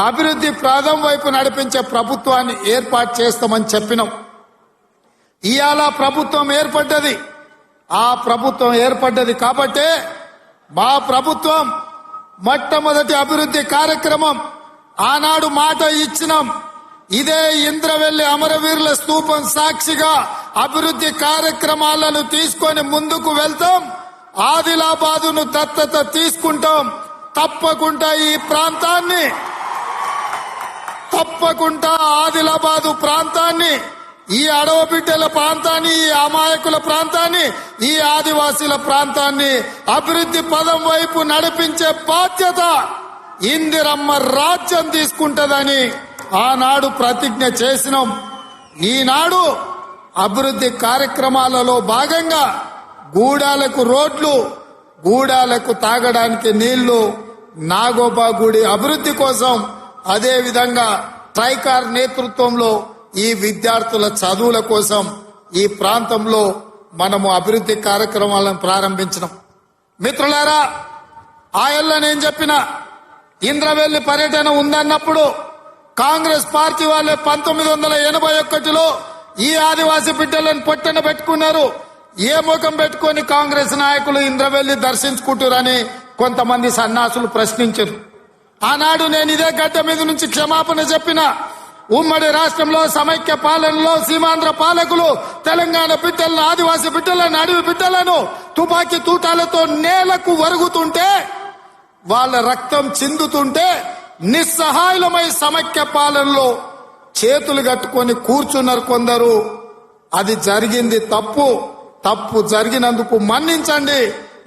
అభివృద్ధి ప్రాధం వైపు నడిపించే ప్రభుత్వాన్ని ఏర్పాటు చేస్తామని చెప్పినాం. ఇవాళ ప్రభుత్వం ఏర్పడ్డది. ఆ ప్రభుత్వం ఏర్పడ్డది కాబట్టే మా ప్రభుత్వం మొట్టమొదటి అభివృద్ధి కార్యక్రమం ఆనాడు మాట ఇచ్చినాం. ఇదే ఇంద్రవెల్లి అమరవీరుల స్తూపం సాక్షిగా అభివృద్ధి కార్యక్రమాలను తీసుకొని ముందుకు వెళ్తాం. ఆదిలాబాదును దత్తత తీసుకుంటాం. తప్పకుండా ఈ ప్రాంతాన్ని, తప్పకుండా ఆదిలాబాదు ప్రాంతాన్ని, ఈ అడవి బిడ్డల ప్రాంతాన్ని, ఈ అమాయకుల ప్రాంతాన్ని, ఈ ఆదివాసీల ప్రాంతాన్ని అభివృద్ధి పదం వైపు నడిపించే బాధ్యత ఇందిరమ్మ రాజ్యం తీసుకుంటదని ఆనాడు ప్రతిజ్ఞ చేసినాం. ఈనాడు అభివృద్ధి కార్యక్రమాలలో భాగంగా గూడాలకు రోడ్లు, గూడాలకు తాగడానికి నీళ్లు, నాగోబా గుడి అభివృద్ధి కోసం, అదే విధంగా ట్రైకార్ నేతృత్వంలో ఈ విద్యార్థుల చదువుల కోసం ఈ ప్రాంతంలో మనము అభివృద్ధి కార్యక్రమాలను ప్రారంభించినాం. మిత్రులారా, ఆయల్ల నేను చెప్పిన ఇంద్రవెల్లి పర్యటన ఉందన్నప్పుడు కాంగ్రెస్ పార్టీ వాళ్ళే 1981లో ఈ ఆదివాసీ బిడ్డలను పొట్టన పెట్టుకున్నారు. ఏ ముఖం పెట్టుకొని కాంగ్రెస్ నాయకులు ఇంద్రవెల్లి దర్శించుకుంటారని కొంతమంది సన్నాసులు ప్రశ్నించారు. ఆనాడు నేను ఇదే గడ్డ మీద నుంచి క్షమాపణ చెప్పిన. ఉమ్మడి రాష్ట్రంలో సమైక్య పాలనలో సీమాంధ్ర పాలకులు తెలంగాణ బిడ్డలను, ఆదివాసీ బిడ్డలను, అడవి బిడ్డలను తుపాకీ తూటాలతో నేలకు వరుగుతుంటే, వాళ్ళ రక్తం చిందుతుంటే నిస్సహాయులమై సమైక్య పాలనలో చేతులు కట్టుకొని కూర్చున్నారు కొందరు. అది జరిగింది తప్పు. తప్పు జరిగినందుకు మన్నించండి.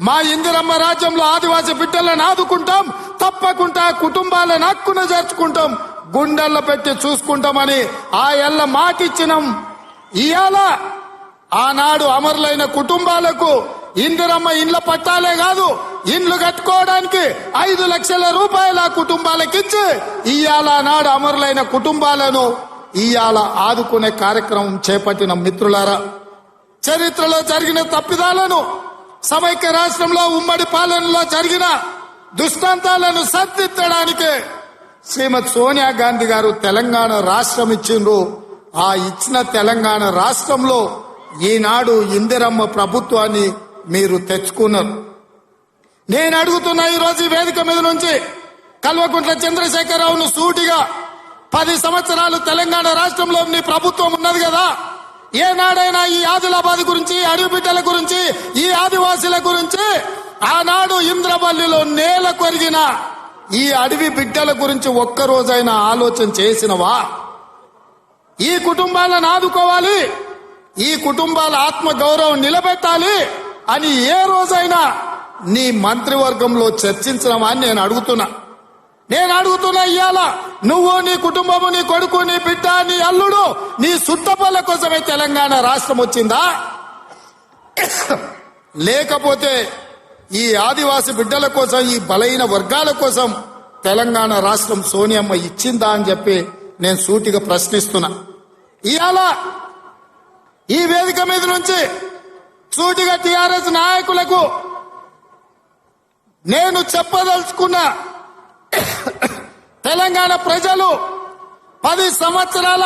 మా ఇందిరమ్మ రాజ్యంలో ఆదివాసీ బిడ్డలను ఆదుకుంటాం. తప్పకుండా కుటుంబాలను హక్కున చేర్చుకుంటాం. గుండెల్లో పెట్టి చూసుకుంటామని ఆ ఎల్ల మాటిచ్చినాం. ఇవాళ ఆనాడు అమరులైన కుటుంబాలకు ఇందిరమ్మ ఇండ్ల పట్టాలే కాదు, ఇండ్లు కట్టుకోవడానికి 5 లక్షల రూపాయల కుటుంబాలకిచ్చి ఇవాళ నాడు అమరులైన కుటుంబాలను ఇవాళ ఆదుకునే కార్యక్రమం చేపట్టిన మిత్రులారా, చరిత్రలో జరిగిన తప్పిదాలను, సమైక్య రాష్ట్రంలో ఉమ్మడి పాలనలో జరిగిన దుష్టాంతాలను సరిదిద్దడానికి శ్రీమతి సోనియా గాంధీ గారు తెలంగాణ రాష్ట్రం ఇచ్చిండ్రు. ఆ ఇచ్చిన తెలంగాణ రాష్ట్రంలో ఈనాడు ఇందిరమ్మ ప్రభుత్వాన్ని మీరు తెచ్చుకున్నారు. నేను అడుగుతున్న ఈరోజు ఈ వేదిక మీద నుంచి కల్వకుంట్ల చంద్రశేఖరరావును సూటిగా, 10 సంవత్సరాలు తెలంగాణ రాష్ట్రంలో నీ ప్రభుత్వం ఉన్నది కదా, ఏనాడైనా ఈ ఆదిలాబాద్ గురించి, అడవి బిడ్డల గురించి, ఈ ఆదివాసీల గురించి, ఆనాడు ఇంద్రవల్లిలో నేల కొరిగిన ఈ అడవి బిడ్డల గురించి ఒక్కరోజైనా ఆలోచన చేసినవా? ఈ కుటుంబాలను ఆదుకోవాలి, ఈ కుటుంబాల ఆత్మ గౌరవం నిలబెట్టాలి అని ఏ రోజైనా నీ మంత్రివర్గంలో చర్చించడమా అని నేను అడుగుతున్నా. ఇవాళ నువ్వు, నీ కుటుంబము, నీ కొడుకు, నీ బిడ్డ, నీ అల్లుడు, నీ సుట్టపల్ల కోసమే తెలంగాణ రాష్ట్రం వచ్చిందా? లేకపోతే ఈ ఆదివాసి బిడ్డల కోసం, ఈ బలహీన వర్గాల కోసం తెలంగాణ రాష్ట్రం సోనియమ్మ ఇచ్చిందా అని చెప్పి నేను సూటిగా ప్రశ్నిస్తున్నా. ఇవాళ ఈ వేదిక మీద నుంచి సూటిగా టీఆర్ఎస్ నాయకులకు నేను చెప్పదలుచుకున్న, తెలంగాణ ప్రజలు 10 సంవత్సరాల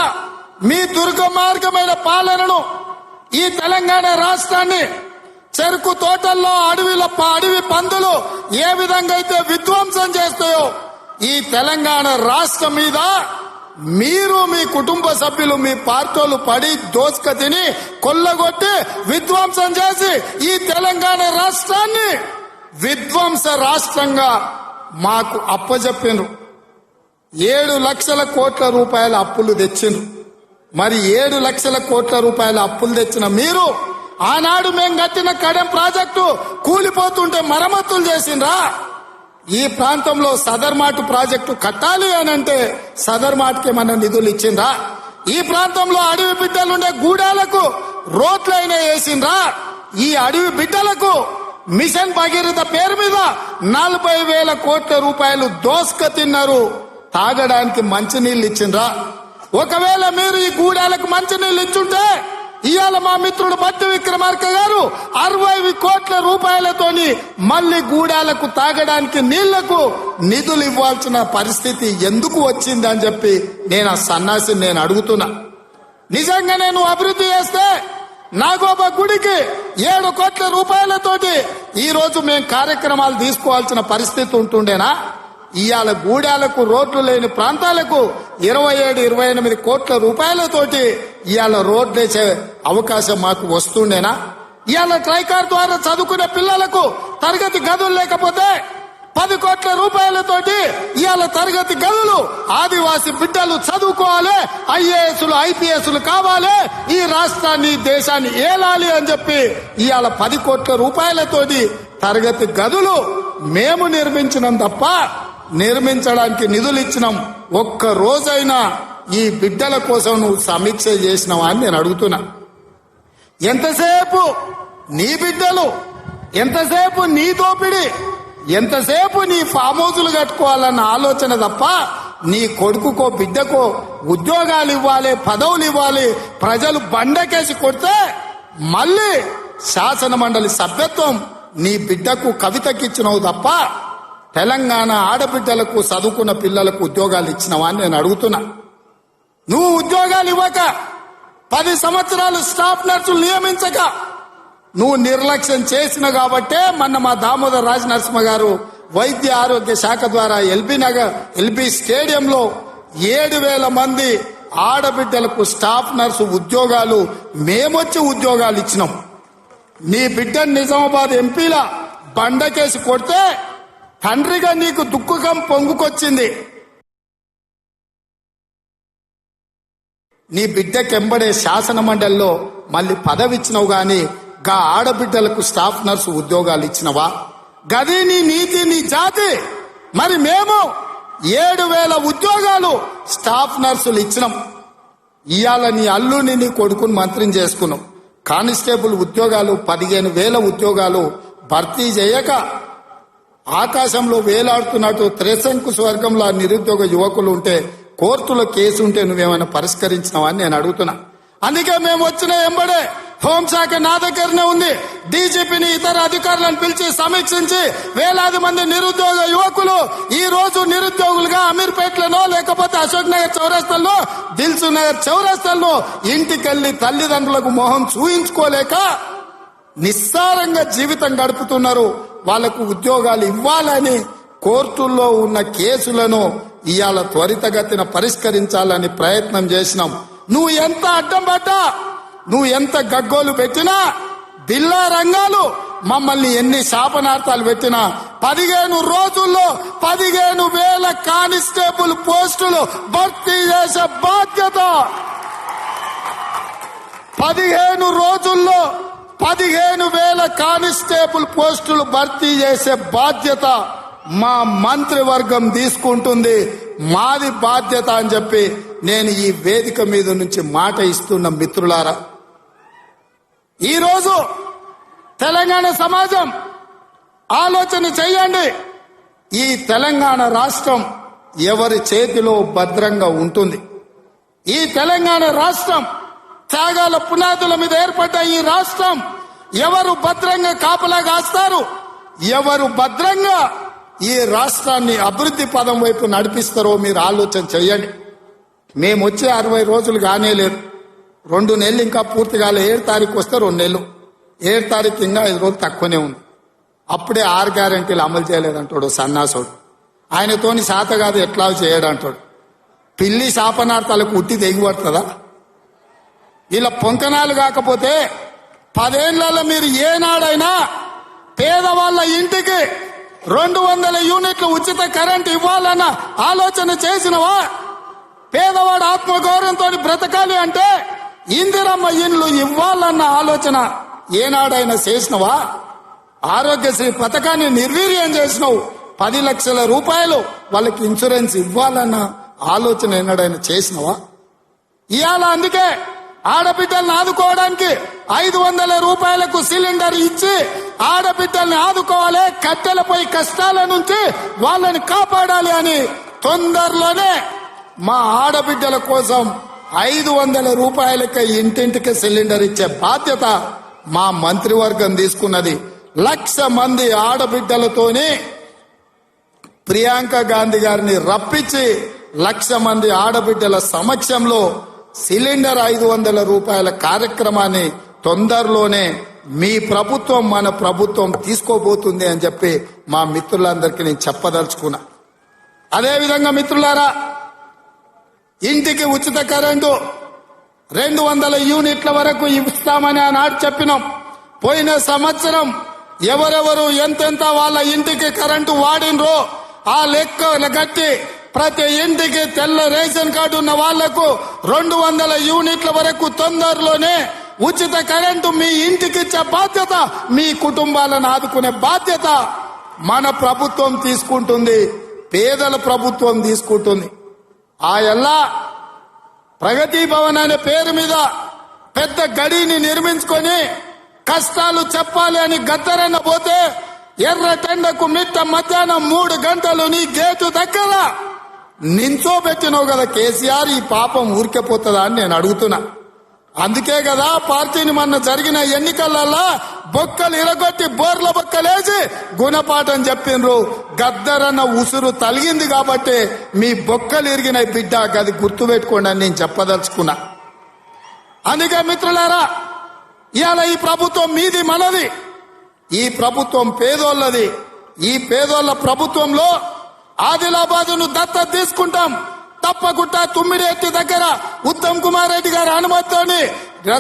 మీ దుర్గమార్గమైన పాలనను, ఈ తెలంగాణ రాష్ట్రాన్ని చెరుకు తోటల్లో అడవి పందులు ఏ విధంగా అయితే విధ్వంసం చేస్తాయో, ఈ తెలంగాణ రాష్ట్రం మీద మీరు, మీ కుటుంబ సభ్యులు, మీ పార్టీలు పడి దోసుక తిని కొల్లగొట్టి విధ్వంసం చేసి ఈ తెలంగాణ రాష్ట్రాన్ని విధ్వంస రాష్ట్రంగా మాకు అప్పజెప్పినరు. 7 లక్షల కోట్ల రూపాయల అప్పులు తెచ్చిండ్రు. మరి 7 లక్షల కోట్ల రూపాయల అప్పులు తెచ్చిన మీరు ఆనాడు మేము కట్టిన కడెం ప్రాజెక్టు కూలిపోతుంటే మరమ్మతులు చేసిండ్రా? ఈ ప్రాంతంలో సదర్మాటు ప్రాజెక్టు కట్టాలి అని అంటే సదర్మాటుకి మన నిధులు ఇచ్చిండ్రా? ఈ ప్రాంతంలో అడవి బిడ్డలుండే గూడాలకు రోడ్లైనా వేసిండ్రా? ఈ అడవి బిడ్డలకు మిషన్ భగీరథ పేరు మీద 40,000 కోట్ల రూపాయలు దోసుక తిన్నారు. తాగడానికి మంచినీళ్ళు ఇచ్చిండ్రా? ఒకవేళ మీరు ఈ గూడాలకు మంచినీళ్ళు ఇచ్చుంటే ఇవాళ మా మిత్రుడు బట్టి విక్రమార్క గారు 60 కోట్ల రూపాయలతోని మళ్లీ గూడాలకు తాగడానికి నీళ్లకు నిధులు ఇవ్వాల్సిన పరిస్థితి ఎందుకు వచ్చిందని చెప్పి నేను ఆ సన్నాసిని నేను అడుగుతున్నా. నిజంగా నేను అభివృద్ధి చేస్తే నాగోబా గుడికి 7 కోట్ల రూపాయలతోటి ఈ రోజు మేము కార్యక్రమాలు తీసుకోవాల్సిన పరిస్థితి ఉంటుండేనా? ఇవాళ గూడాలకు, రోడ్లు లేని ప్రాంతాలకు 27-28 కోట్ల రూపాయలతోటి ఇవాళ రోడ్లు వేసే అవకాశం మాకు వస్తుండేనా? ఇవాళ ట్రైకార్ ద్వారా చదువుకునే పిల్లలకు తరగతి గదులు లేకపోతే 10 కోట్ల రూపాయలతోటి ఇవాళ తరగతి గదులు, ఆదివాసి బిడ్డలు చదువుకోవాలి, ఐఏఎస్లు, ఐపీఎస్లు కావాలి, ఈ రాష్ట్రాన్ని, దేశాన్ని ఏలాలి అని చెప్పి ఇవాళ 10 కోట్ల రూపాయలతోటి తరగతి గదులు మేము నిర్మించినాం తప్ప నిర్మించడానికి నిధులు ఇచ్చినాం. ఒక్క రోజైనా ఈ బిడ్డల కోసం నువ్వు సమీక్ష చేసినావా అని నేను అడుగుతున్నా. ఎంతసేపు నీ బిడ్డలు, ఎంతసేపు నీ దోపిడి, ఎంతసేపు నీ ఫామ్ హౌజులు కట్టుకోవాలన్న ఆలోచన తప్ప నీ కొడుకుకో బిడ్డకో ఉద్యోగాలు ఇవ్వాలి, పదవులు ఇవ్వాలి, ప్రజలు బండకేసి కొడితే మళ్ళీ శాసన మండలి సభ్యత్వం నీ బిడ్డకు కవితకిచ్చినవు తప్ప తెలంగాణ ఆడబిడ్డలకు, చదువుకున్న పిల్లలకు ఉద్యోగాలు ఇచ్చినవా అని నేను అడుగుతున్నా. నువ్వు ఉద్యోగాలు ఇవ్వక 10 సంవత్సరాలు స్టాఫ్ నర్సులు నియమించక నువ్వు నిర్లక్ష్యం చేసిన కాబట్టే మొన్న మా దామోదర్ రాజ నరసింహ గారు వైద్య ఆరోగ్య శాఖ ద్వారా ఎల్బీ స్టేడియంలో 7,000 మంది ఆడబిడ్డలకు స్టాఫ్ నర్సు ఉద్యోగాలు మేమొచ్చి ఉద్యోగాలు ఇచ్చినాం. నీ బిడ్డను నిజామాబాద్ ఎంపీలా బండకేసి కొడితే తండ్రిగా నీకు దుఃఖం పొంగుకొచ్చింది. నీ బిడ్డకెంబడే శాసన మండలిలో మళ్ళీ పదవి ఇచ్చినవు గాని గా ఆడబిడ్డలకు స్టాఫ్ నర్సు ఉద్యోగాలు ఇచ్చినవా? గది నీ నీతి, నీ జాతి. మరి మేము 7,000 ఉద్యోగాలు స్టాఫ్ నర్సులు ఇచ్చినాం. ఇవాళ నీ అల్లుని, నీ కొడుకుని మంత్రిని చేసుకున్నాం. కానిస్టేబుల్ ఉద్యోగాలు 15,000 ఉద్యోగాలు భర్తీ చేయక ఆకాశంలో వేలాడుతున్నట్టు త్రిశంకు స్వర్గంలో ఆ నిరుద్యోగ యువకులు ఉంటే కోర్టులో కేసు ఉంటే నువ్వేమైనా పరిష్కరించినావా అని నేను అడుగుతున్నా. అందుకే మేము వచ్చిన ఎంబడే హోంశాఖ నా దగ్గరనే ఉంది. డీజీపీని ఇతర అధికారులను పిలిచి సమీక్షించి వేలాది మంది నిరుద్యోగ యువకులు ఈ రోజు నిరుద్యోగులుగా అమీర్పేటలో లేకపోతే అశోక్ నగర్ చౌరస్తాల్లో దిల్సు నగర్ చౌరస్తాల్లో ఇంటికెళ్లి తల్లిదండ్రులకు మొహం చూయించుకోలేక నిస్సారంగా జీవితం గడుపుతున్నారు. వాళ్లకు ఉద్యోగాలు ఇవ్వాలని కోర్టుల్లో ఉన్న కేసులను ఇవాళ త్వరితగతిన పరిష్కరించాలని ప్రయత్నం చేసినాం. నువ్వు ఎంత అడ్డం పడ్డా, నువ్వు ఎంత గగ్గోలు పెట్టినా, బిల్లా రంగాలు మమ్మల్ని ఎన్ని శాపనార్థాలు పెట్టినా 15 రోజుల్లో 15,000 కానిస్టేబుల్ పోస్టులు భర్తీ చేసే బాధ్యత, 15 రోజుల్లో 15,000 కానిస్టేబుల్ పోస్టులు భర్తీ చేసే బాధ్యత మా మంత్రివర్గం తీసుకుంటుంది. మాది బాధ్యత అని చెప్పి నేను ఈ వేదిక మీద నుంచి మాట ఇస్తున్న మిత్రులారా, ఈరోజు తెలంగాణ సమాజం ఆలోచన చేయండి. ఈ తెలంగాణ రాష్ట్రం ఎవరి చేతిలో భద్రంగా ఉంటుంది? ఈ తెలంగాణ రాష్ట్రం త్యాగాల పునాదుల మీద ఏర్పడ్డ ఈ రాష్ట్రం ఎవరు భద్రంగా కాపలా కాస్తారు? ఎవరు భద్రంగా ఈ రాష్ట్రాన్ని అభివృద్ధి పదం వైపు నడిపిస్తారో మీరు ఆలోచన చేయండి. మేము వచ్చే 60 రోజులు కానే లేదు, 2 నెలలు ఇంకా పూర్తి కాలే. 7 తారీఖు వస్తే 2 నెలలు, 7 తారీఖు ఇంకా 5 రోజులు తక్కువనే ఉంది. అప్పుడే 6 గ్యారెంటీలు అమలు చేయలేదంటాడు సన్నాసుడు. ఆయనతోని శాత కాదు ఎట్లా చేయడంటాడు. పిల్లి శాపనార్థాలకు ఉట్టి తెగిపడుతుందా? ఇలా పొంకనాలు కాకపోతే 10 ఏళ్లలో మీరు ఏనాడైనా పేదవాళ్ల ఇంటికి 200 యూనిట్లు ఉచిత కరెంట్ ఇవ్వాలన్న ఆలోచన చేసినవా? పేదవాడు ఆత్మగౌరవంతో బ్రతకాలి అంటే ఇందిరమ్మ ఇండ్లు ఇవ్వాలన్న ఆలోచన ఏనాడైనా చేసినవా? ఆరోగ్యశ్రీ పథకాన్ని నిర్వీర్యం చేసినావు. 10 లక్షల రూపాయలు వాళ్ళకి ఇన్సూరెన్స్ ఇవ్వాలన్న ఆలోచన ఏనాడైనా చేసినవా? ఇవాళ అందుకే ఆడబిడ్డల్ని ఆదుకోవడానికి 500 రూపాయలకు సిలిండర్ ఇచ్చి ఆడబిడ్డల్ని ఆదుకోవాలి, కట్టెలపై కష్టాల నుంచి వాళ్ళని కాపాడాలి అని తొందరలోనే మా ఆడబిడ్డల కోసం 500 రూపాయలకి ఇంటింటికి సిలిండర్ ఇచ్చే బాధ్యత మా మంత్రివర్గం తీసుకున్నది. 1,00,000 మంది ఆడబిడ్డలతోని ప్రియాంక గాంధీ గారిని రప్పించి 1,00,000 మంది ఆడబిడ్డల సమక్షంలో సిలిండర్ 500 రూపాయల కార్యక్రమాన్ని తొందరలోనే మీ ప్రభుత్వం మన ప్రభుత్వం తీసుకోబోతుంది అని చెప్పి మా మిత్రులందరికీ నేను చెప్పదలుచుకున్నా. అదేవిధంగా మిత్రులారా, ఇంటికి ఉచిత కరెంటు 200 యూనిట్ల వరకు ఇస్తామని ఆనాడు చెప్పినాం. పోయిన సంవత్సరం ఎవరెవరు ఎంతెంత వాళ్ళ ఇంటికి కరెంటు వాడినరో ఆ లెక్క కట్టి ప్రతి ఇంటికి తెల్ల రేషన్ కార్డు ఉన్న వాళ్లకు 200 యూనిట్ల వరకు తొందరలోనే ఉచిత కరెంటు మీ ఇంటికి ఇచ్చే బాధ్యత, మీ కుటుంబాలను ఆదుకునే బాధ్యత మన ప్రభుత్వం తీసుకుంటుంది, పేదల ప్రభుత్వం తీసుకుంటుంది. ఆ ఎల్లా ప్రగతి భవన్ అనే పేరు మీద పెద్ద గడిని నిర్మించుకొని కష్టాలు చెప్పాలి అని గద్దరన్న పోతే ఎర్రటెండకు మిట్ట మధ్యాహ్నం 3 గంటలు నీ గేటు దగ్గర నించోబెట్టినావు కదా కేసీఆర్. ఈ పాపం ఊరికెపోతుందా అని నేను అడుగుతున్నా. అందుకే కదా పార్టీని మొన్న జరిగిన ఎన్నికలలో బొక్కలు ఇరగొట్టి బోర్ల బొక్కలేసి గుణపాఠం చెప్పిండ్రు. గద్దరన్న ఉసురు తలిగింది కాబట్టి మీ బొక్కలు ఇరిగిన బిడ్డ గది గుర్తుపెట్టుకోండి అని నేను చెప్పదలుచుకున్నా. అందుకే మిత్రులారా, ఇవాళ ఈ ప్రభుత్వం మీది మనది, ఈ ప్రభుత్వం పేదోళ్ళది. ఈ పేదోళ్ళ ప్రభుత్వంలో ఆదిలాబాదును దత్తత తీసుకుంటాం. తప్పకుండా తుమ్మిడిఎట్టి దగ్గర ఉత్తమ్ కుమార్ రెడ్డి గారి అనుమతితోని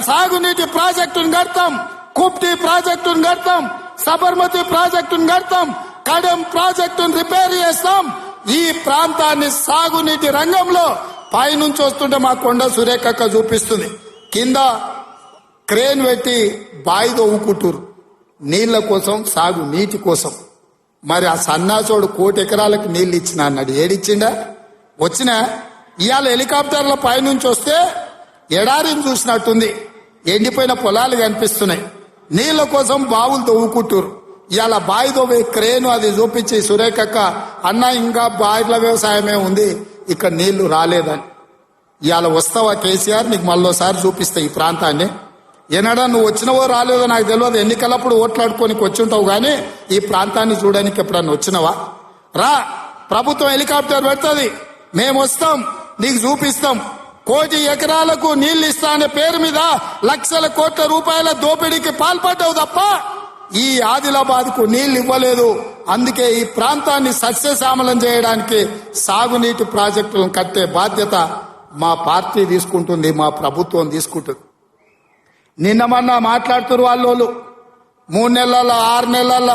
సాగునీటి ప్రాజెక్టును కడతాం, కుప్టి ప్రాజెక్టును కడతాం, సబర్మతి ప్రాజెక్టును కడతాం, కడెం ప్రాజెక్టును రిపేర్ చేస్తాం. ఈ ప్రాంతాన్ని సాగునీటి రంగంలో పైనుంచి వస్తుంటే మా కొండ సురేఖక్క చూపిస్తుంది, కింద క్రేన్ పెట్టి బాయి తవ్వుకుంటారు నీళ్ల కోసం, సాగు నీటి కోసం. మరి ఆ సన్నాసోడు 1 కోటి ఎకరాలకు నీళ్లు ఇచ్చిన అన్నాడు. ఏడిచ్చిండా? వచ్చినా ఇవాళ హెలికాప్టర్ల పైనుంచి వస్తే ఎడారిని చూసినట్టుంది, ఎండిపోయిన పొలాలు కనిపిస్తున్నాయి. నీళ్ల కోసం బావులు తవ్వుకుంటారు. ఇవాళ బాయితో క్రేను అది చూపించి సురేఖక్క అన్న ఇంకా బాయిల వ్యవసాయమే ఉంది ఇక్కడ నీళ్లు రాలేదని. ఇవాళ వస్తావా కేసీఆర్, నీకు మళ్ళోసారి చూపిస్తా ఈ ప్రాంతాన్ని. ఏనాడా నువ్వు వచ్చినవో రాలేదో నాకు తెలియదు, ఎన్నికలప్పుడు ఓట్లాడుకోనికి వచ్చి ఉంటావు కానీ ఈ ప్రాంతాన్ని చూడడానికి ఎప్పుడన్నా వచ్చినవా? రా, ప్రభుత్వం హెలికాప్టర్ పెడుతుంది, మేము వస్తాం, నీకు చూపిస్తాం. 1 కోటి ఎకరాలకు నీళ్లు ఇస్తా అనే పేరు మీద లక్షల కోట్ల రూపాయల దోపిడీకి పాల్పడ్డావు తప్ప ఈ ఆదిలాబాద్ కు నీళ్లు ఇవ్వలేదు. అందుకే ఈ ప్రాంతాన్ని సస్యశ్యామలం చేయడానికి సాగునీటి ప్రాజెక్టులను కట్టే బాధ్యత మా పార్టీ తీసుకుంటుంది, మా ప్రభుత్వం తీసుకుంటుంది. నిన్న మొన్న మాట్లాడుతున్నారు వాళ్ళు 3 నెలల 6 నెలల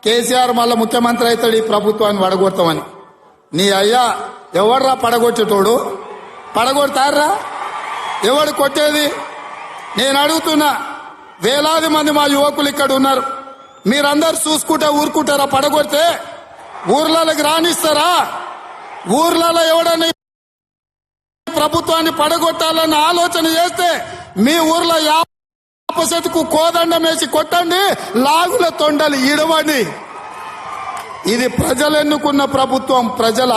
కేసీఆర్ మళ్ళా ముఖ్యమంత్రి అవుతాడు ఈ ప్రభుత్వాన్ని పడగొడతామని. నీ అయ్యా ఎవడ్రా పడగొట్టేటోడు? పడగొడతారా? ఎవడు కొట్టేది? నేను అడుగుతున్నా, వేలాది మంది మా యువకులు ఇక్కడ ఉన్నారు, మీరందరూ చూసుకుంటే ఊరుకుంటారా? పడగొడితే ఊర్లకి రానిస్తారా? ఊర్లలో ఎవడన్నా ప్రభుత్వాన్ని పడగొట్టాలన్న ఆలోచన చేస్తే మీ ఊర్లో చెట్టుకు కోదండం వేసి కొట్టండి, లాగుల తొండలు ఇడవండి. ఇది ప్రజలు ఎన్నుకున్న ప్రభుత్వం, ప్రజలు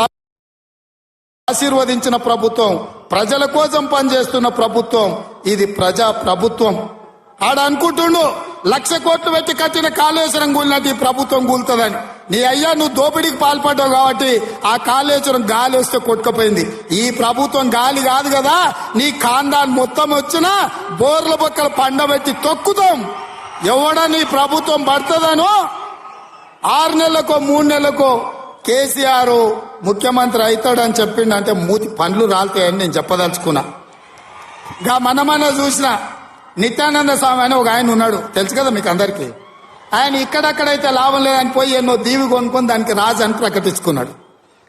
ఆశీర్వదించిన ప్రభుత్వం, ప్రజల కోసం పనిచేస్తున్న ప్రభుత్వం. ఇది ప్రజా ప్రభుత్వం. ఆడ అనుకుంటుండు 1,00,000 కోట్లు పెట్టి కట్టిన కాళేశ్వరం కూలినట్టు ఈ ప్రభుత్వం కూలుతుందని. నీ అయ్యా నువ్వు దోపిడీకి పాల్పడ్డావు కాబట్టి ఆ కాళేశ్వరం గాలి వస్తే కొట్టుకుపోయింది. ఈ ప్రభుత్వం గాలి కాదు కదా, నీ ఖాందాన్ మొత్తం వచ్చినా బోర్ల బొక్కలు పండబెట్టి తొక్కుతాం. ఎవడా నీ ప్రభుత్వం పడుతుందనో 6 నెలలకో 3 నెలలకో కేసీఆర్ ముఖ్యమంత్రి అవుతాడని చెప్పిండంటే మూతి పండ్లు రాలుతాయని నేను చెప్పదలుచుకున్నా. గా మన చూసిన నిత్యానంద స్వామి అని ఒక ఆయన ఉన్నాడు, తెలుసు కదా మీకు అందరికీ. ఆయన ఇక్కడక్కడైతే లాభం లేదని పోయి ఎన్నో దీవి కొనుక్కొని దానికి రాజు అని ప్రకటించుకున్నాడు.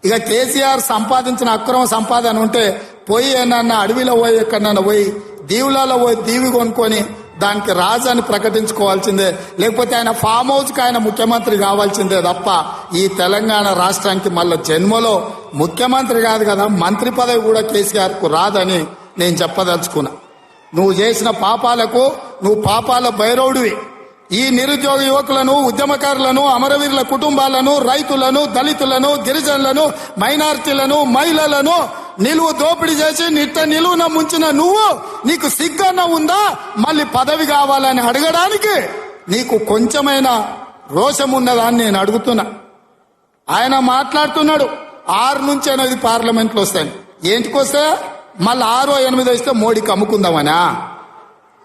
ఇక కేసీఆర్ సంపాదించిన అక్రమ సంపాదన ఉంటే పోయి ఏమన్నా అడవిలో పోయి ఎక్కడన్నా పోయి దీవులలో పోయి దీవి కొనుక్కొని దానికి రాజు అని ప్రకటించుకోవాల్సిందే, లేకపోతే ఆయన ఫామ్ హౌస్ కి ఆయన ముఖ్యమంత్రి కావాల్సిందే తప్ప ఈ తెలంగాణ రాష్ట్రానికి మళ్ళీ జన్మలో ముఖ్యమంత్రి కాదు కదా, మంత్రి పదవి కూడా కేసీఆర్ కు రాదని నేను చెప్పదలుచుకున్నా. నువ్వు చేసిన పాపాలకు నువ్వు పాపాల భైరవుడివి. ఈ నిరుద్యోగ యువకులను, ఉద్యమకారులను, అమరవీరుల కుటుంబాలను, రైతులను, దళితులను, గిరిజనులను, మైనారిటీలను, మహిళలను నిలువు దోపిడీ చేసి నిలువున ముంచిన నువ్వు, నీకు సిగ్గన్న ఉందా మళ్ళీ పదవి కావాలని అడగడానికి? నీకు కొంచెమైనా రోషం ఉన్నదా అని నేను అడుగుతున్నా. ఆయన మాట్లాడుతున్నాడు 6 నుంచి 8 పార్లమెంట్లు వస్తాయి. ఏంటికొస్తే మళ్ళీ 6, 8 ఇస్తే మోడీకి అమ్ముకుందామనా?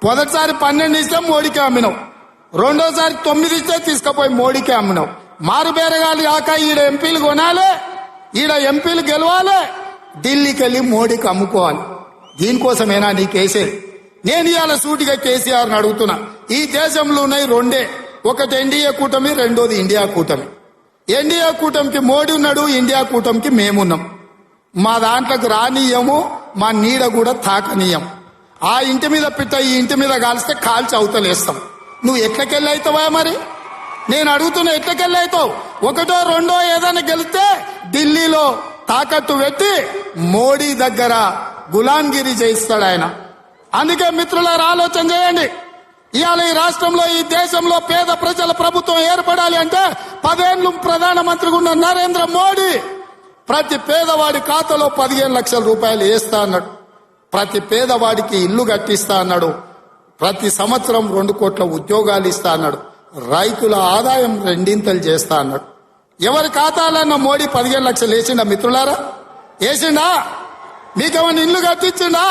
మొదటిసారి 12 ఇస్తే మోడీకి అమ్మినావు, రెండోసారి 9 ఇస్తే తీసుకుపోయి మోడీకి అమ్మినావు. మారు బేరగాలు కాక ఈడ ఎంపీలు కొనాలి, ఈడ ఎంపీలు గెలవాలి, ఢిల్లీకి వెళ్ళి మోడీకి అమ్ముకోవాలి. దీనికోసమేనా నీకేసేది? నేను ఇవాళ సూటిగా కేసీఆర్ని అడుగుతున్నా. ఈ దేశంలో ఉన్నాయి 2, ఒకటి ఎన్డీఏ కూటమి, రెండోది ఇండియా కూటమి. ఎన్డీఏ కూటమికి మోడీ ఉన్నాడు, ఇండియా కూటమికి మేమున్నాం. మా దాంట్లోకి రానీయము, మా నీడ కూడా తాకనీయం. ఆ ఇంటి మీద పిట్ట ఈ ఇంటి మీద కాలిస్తే కాల్చి అవతలేస్తాం. నువ్వు ఎట్లకెళ్ళి అవుతావా? మరి నేను అడుగుతున్నా, ఎట్లకెళ్ళి అవుతావు? 1, 2 ఏదైనా గెలిస్తే ఢిల్లీలో తాకట్టు పెట్టి మోడీ దగ్గర గులాంగిరి చేయిస్తాడు ఆయన. అందుకే మిత్రులారా ఆలోచన చేయండి. ఇవాళ ఈ రాష్ట్రంలో, ఈ దేశంలో పేద ప్రజల ప్రభుత్వం ఏర్పడాలి అంటే 10 ఏళ్లు ప్రధానమంత్రిగా ఉన్న నరేంద్ర మోడీ ప్రతి పేదవాడి ఖాతాలో 15 లక్షల రూపాయలు వేస్తా అన్నాడు. ప్రతి పేదవాడికి ఇల్లు కట్టిస్తా అన్నాడు. ప్రతి సంవత్సరం 2 కోట్ల ఉద్యోగాలు ఇస్తా అన్నాడు. రైతుల ఆదాయం 2 చేస్తా అన్నాడు. ఎవరి ఖాతాలన్నా మోడీ 15 లక్షలు వేసిండా మిత్రులారా? వేసిండా? మీకేమైనా ఇల్లు కట్టించిండా?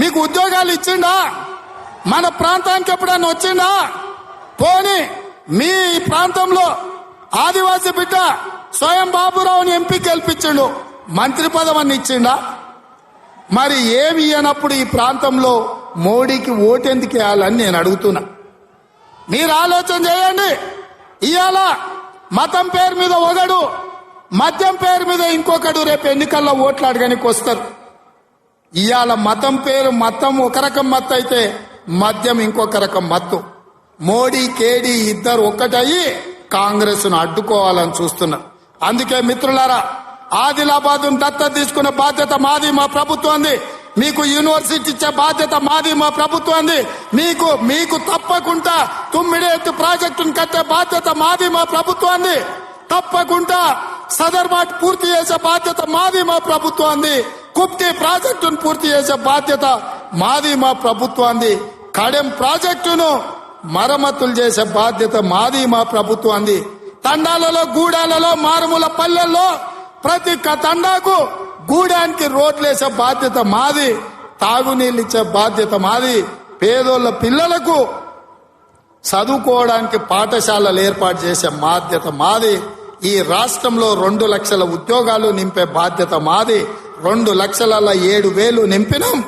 మీకు ఉద్యోగాలు ఇచ్చిండా? మన ప్రాంతానికి ఎప్పుడన్నా వచ్చిండా? పోనీ మీ ప్రాంతంలో ఆదివాసీ బిడ్డ స్వయం బాబురావుని ఎంపీ గెలిపించిండు, మంత్రి పదవిని ఇచ్చిండా? మరి ఏమి ఇయ్యనప్పుడు ఈ ప్రాంతంలో మోడీకి ఓటెందుకు వేయాలని నేను అడుగుతున్నా. మీరు ఆలోచన చేయండి. ఇవాళ మతం పేరు మీద ఒకడు, మద్యం పేరు మీద ఇంకొకడు రేపు ఎన్నికల్లో ఓట్లు అడగడానికి వస్తారు. ఇవాళ మతం ఒక రకం మత్తు అయితే మద్యం ఇంకొక రకం మత్తు. మోడీ కేడీ ఇద్దరు ఒక్కటయ్యి కాంగ్రెస్ ను అడ్డుకోవాలని చూస్తున్నారు. అందుకే మిత్రులారా, ఆదిలాబాద్ దత్తత తీసుకునే బాధ్యత మాది, మా ప్రభుత్వంది. మీకు యూనివర్సిటీ ఇచ్చే బాధ్యత మాది, మా ప్రభుత్వాన్ని. మీకు తప్పకుండా తుమ్మిడి ఎత్తు ప్రాజెక్టును కట్టే బాధ్యత మాది, మా ప్రభుత్వాన్ని. తప్పకుండా సదర్బాట్ పూర్తి చేసే బాధ్యత మాది, మా ప్రభుత్వాన్ని. కుప్తి ప్రాజెక్టును పూర్తి చేసే బాధ్యత మాది, మా ప్రభుత్వాన్ని. కడెం ప్రాజెక్టును మరమ్మతులు చేసే బాధ్యత మాది, మా ప్రభుత్వాన్ని. తండాలలో, గూడాలలో, మారుమూల పల్లెల్లో ప్రతి తండాకు గూడానికి రోడ్లేసే బాధ్యత మాది. తాగునీళ్ళు ఇచ్చే బాధ్యత మాది. పేదోళ్ళ పిల్లలకు చదువుకోవడానికి పాఠశాలలు ఏర్పాటు చేసే బాధ్యత మాది. ఈ రాష్ట్రంలో 2 లక్షల ఉద్యోగాలు నింపే బాధ్యత మాది. 2,07,000 నింపినాం.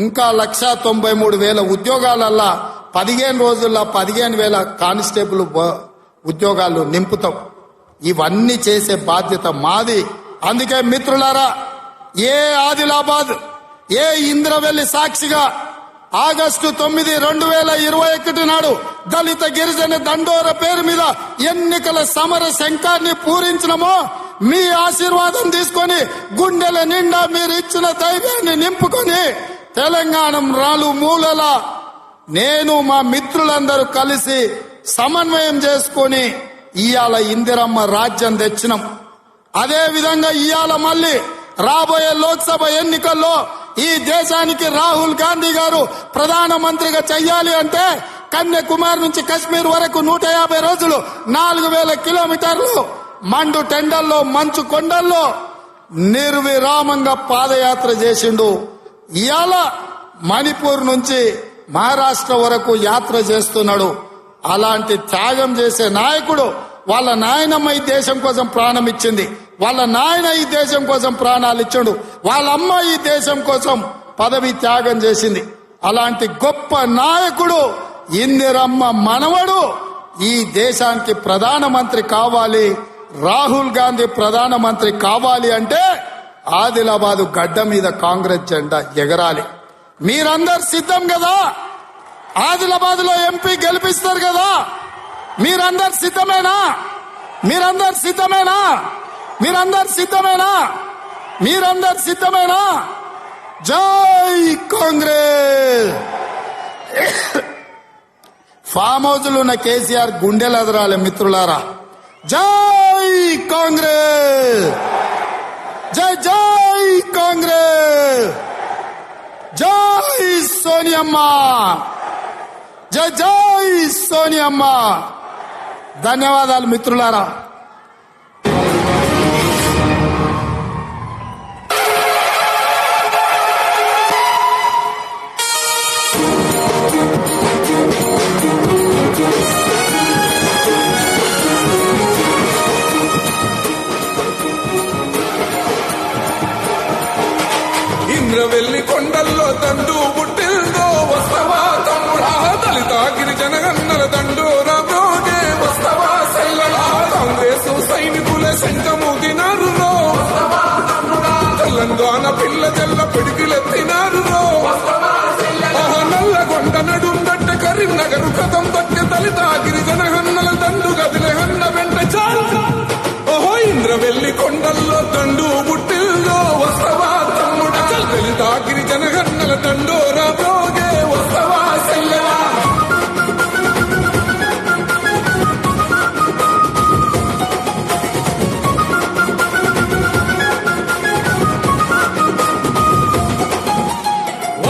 ఇంకా 1,93,000 ఉద్యోగాలల్లా 15 రోజుల్లో 15,000 కానిస్టేబుల్ ఉద్యోగాలు నింపుతాం. ఇవన్నీ చేసే బాధ్యత మాది. అందుకే మిత్రులారా, ఏ ఆదిలాబాద్, ఏ ఇంద్రవెల్లి సాక్షిగా ఆగస్టు 9, 2021 నాడు దళిత గిరిజన దండోర పేరు మీద ఎన్నికల సమర శంఖాన్ని పూరించినమో, మీ ఆశీర్వాదం తీసుకొని గుండెల నిండా మీరు ఇచ్చిన ధైర్యాన్ని నింపుకొని తెలంగాణ మూలల నేను మా మిత్రులందరూ కలిసి సమన్వయం చేసుకొని ఇవాళ ఇందిరమ్మ రాజ్యం తెచ్చినాం. అదే విధంగా ఇవాళ మళ్ళీ రాబోయే లోక్సభ ఎన్నికల్లో ఈ దేశానికి రాహుల్ గాంధీ గారు ప్రధానమంత్రిగా చెయ్యాలి అంటే కన్యాకుమారి నుంచి కశ్మీర్ వరకు 150 రోజులు 4,000 కిలోమీటర్లు మండు టెండల్లో, మంచు కొండల్లో నిర్విరామంగా పాదయాత్ర చేసిండు. ఇవాళ మణిపూర్ నుంచి మహారాష్ట్ర వరకు యాత్ర చేస్తున్నాడు. అలాంటి త్యాగం చేసే నాయకుడు, వాళ్ళ నాయనమ్మ ఈ దేశం కోసం ప్రాణం ఇచ్చింది, వాళ్ళ నాయన ఈ దేశం కోసం ప్రాణాలు ఇచ్చాడు, వాళ్ళ అమ్మ ఈ దేశం కోసం పదవి త్యాగం చేసింది. అలాంటి గొప్ప నాయకుడు ఇందిరమ్మ మనవడు ఈ దేశానికి ప్రధానమంత్రి కావాలి. రాహుల్ గాంధీ ప్రధానమంత్రి కావాలి అంటే ఆదిలాబాదు గడ్డ మీద కాంగ్రెస్ జెండా ఎగరాలి. మీరందరు సిద్ధం కదా? ఆదిలాబాద్ లో ఎంపీ గెలిపిస్తారు కదా? మీరందరు సిద్ధమేనా? మీరందరు సిద్ధమేనా? మీరందరు సిద్ధమేనా? మీరందరు సిద్ధమేనా? జై కాంగ్రెస్. ఫామ్ హౌస్లు ఉన్న కేసీఆర్ గుండెలు ఎదరాలి మిత్రులారా. జై కాంగ్రెస్, జై జై కాంగ్రెస్, జై సోనియమ్మ, జై జై సోనియమ్మ. ధన్యవాదాలు మిత్రులారా. ఇంద్రవెల్లి కొండల్లో దండు పుట్టిందో వస్తవా తమ్ముడా, దళిత గిరిజన గన్నల దండోరా బ్రోగే వస్తవా సెల్లడా, కాంగ్రెస్ సైనికుల శంఖమూదినారు తెలంగాణ పిల్ల తెల్ల పిడికిలెత్తినారు. నల్లగొండ నడుందట్ట కరీంనగర్ కథం దట్టె దళిత గిరిజన గన్నల దండు గదిలే హన్న వెంట చాలు. ఓహో ఇంద్రవెల్లి కొండల్లో దండు పుట్టిందో వస్తవా తమ్ముడా, దళిత గిరిజన గన్నల దండోరా బ్రోగే వస్తవా సెల్లడా.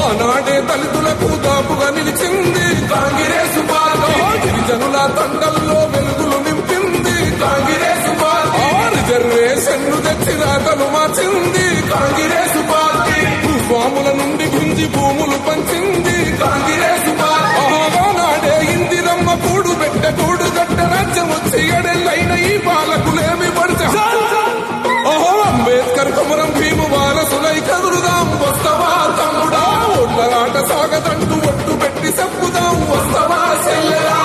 ఆనాడే దళితులకు దాపుగా నిలిచింది కాంగ్రెస్ పార్టీ, గిరిజనుల తండల్లో వెలుగులు నింపింది కాంగ్రెస్ పార్టీ, రిజర్వేషన్ తెచ్చి రాతలు మార్చింది కాంగ్రెస్ పార్టీ, భూస్వాముల నుండి గుంజి భూములు పంచింది కాంగ్రెస్ పార్టీ. ఆనాడే ఇందిరమ్మ కూడు పెట్టె కూడు గట్ట రాజ్యం వచ్చి ఎడెల్లైన ఈ పాలకులేమి పడితే అంబేద్కర్ కుమరం భీము వారసులై కదురుదాం వస్తవా తమ్ముడా, ఓట్ల ఆట సాగదంటూ ఒట్టు పెట్టి చెప్పుదాం వస్తవా చెల్లెలా.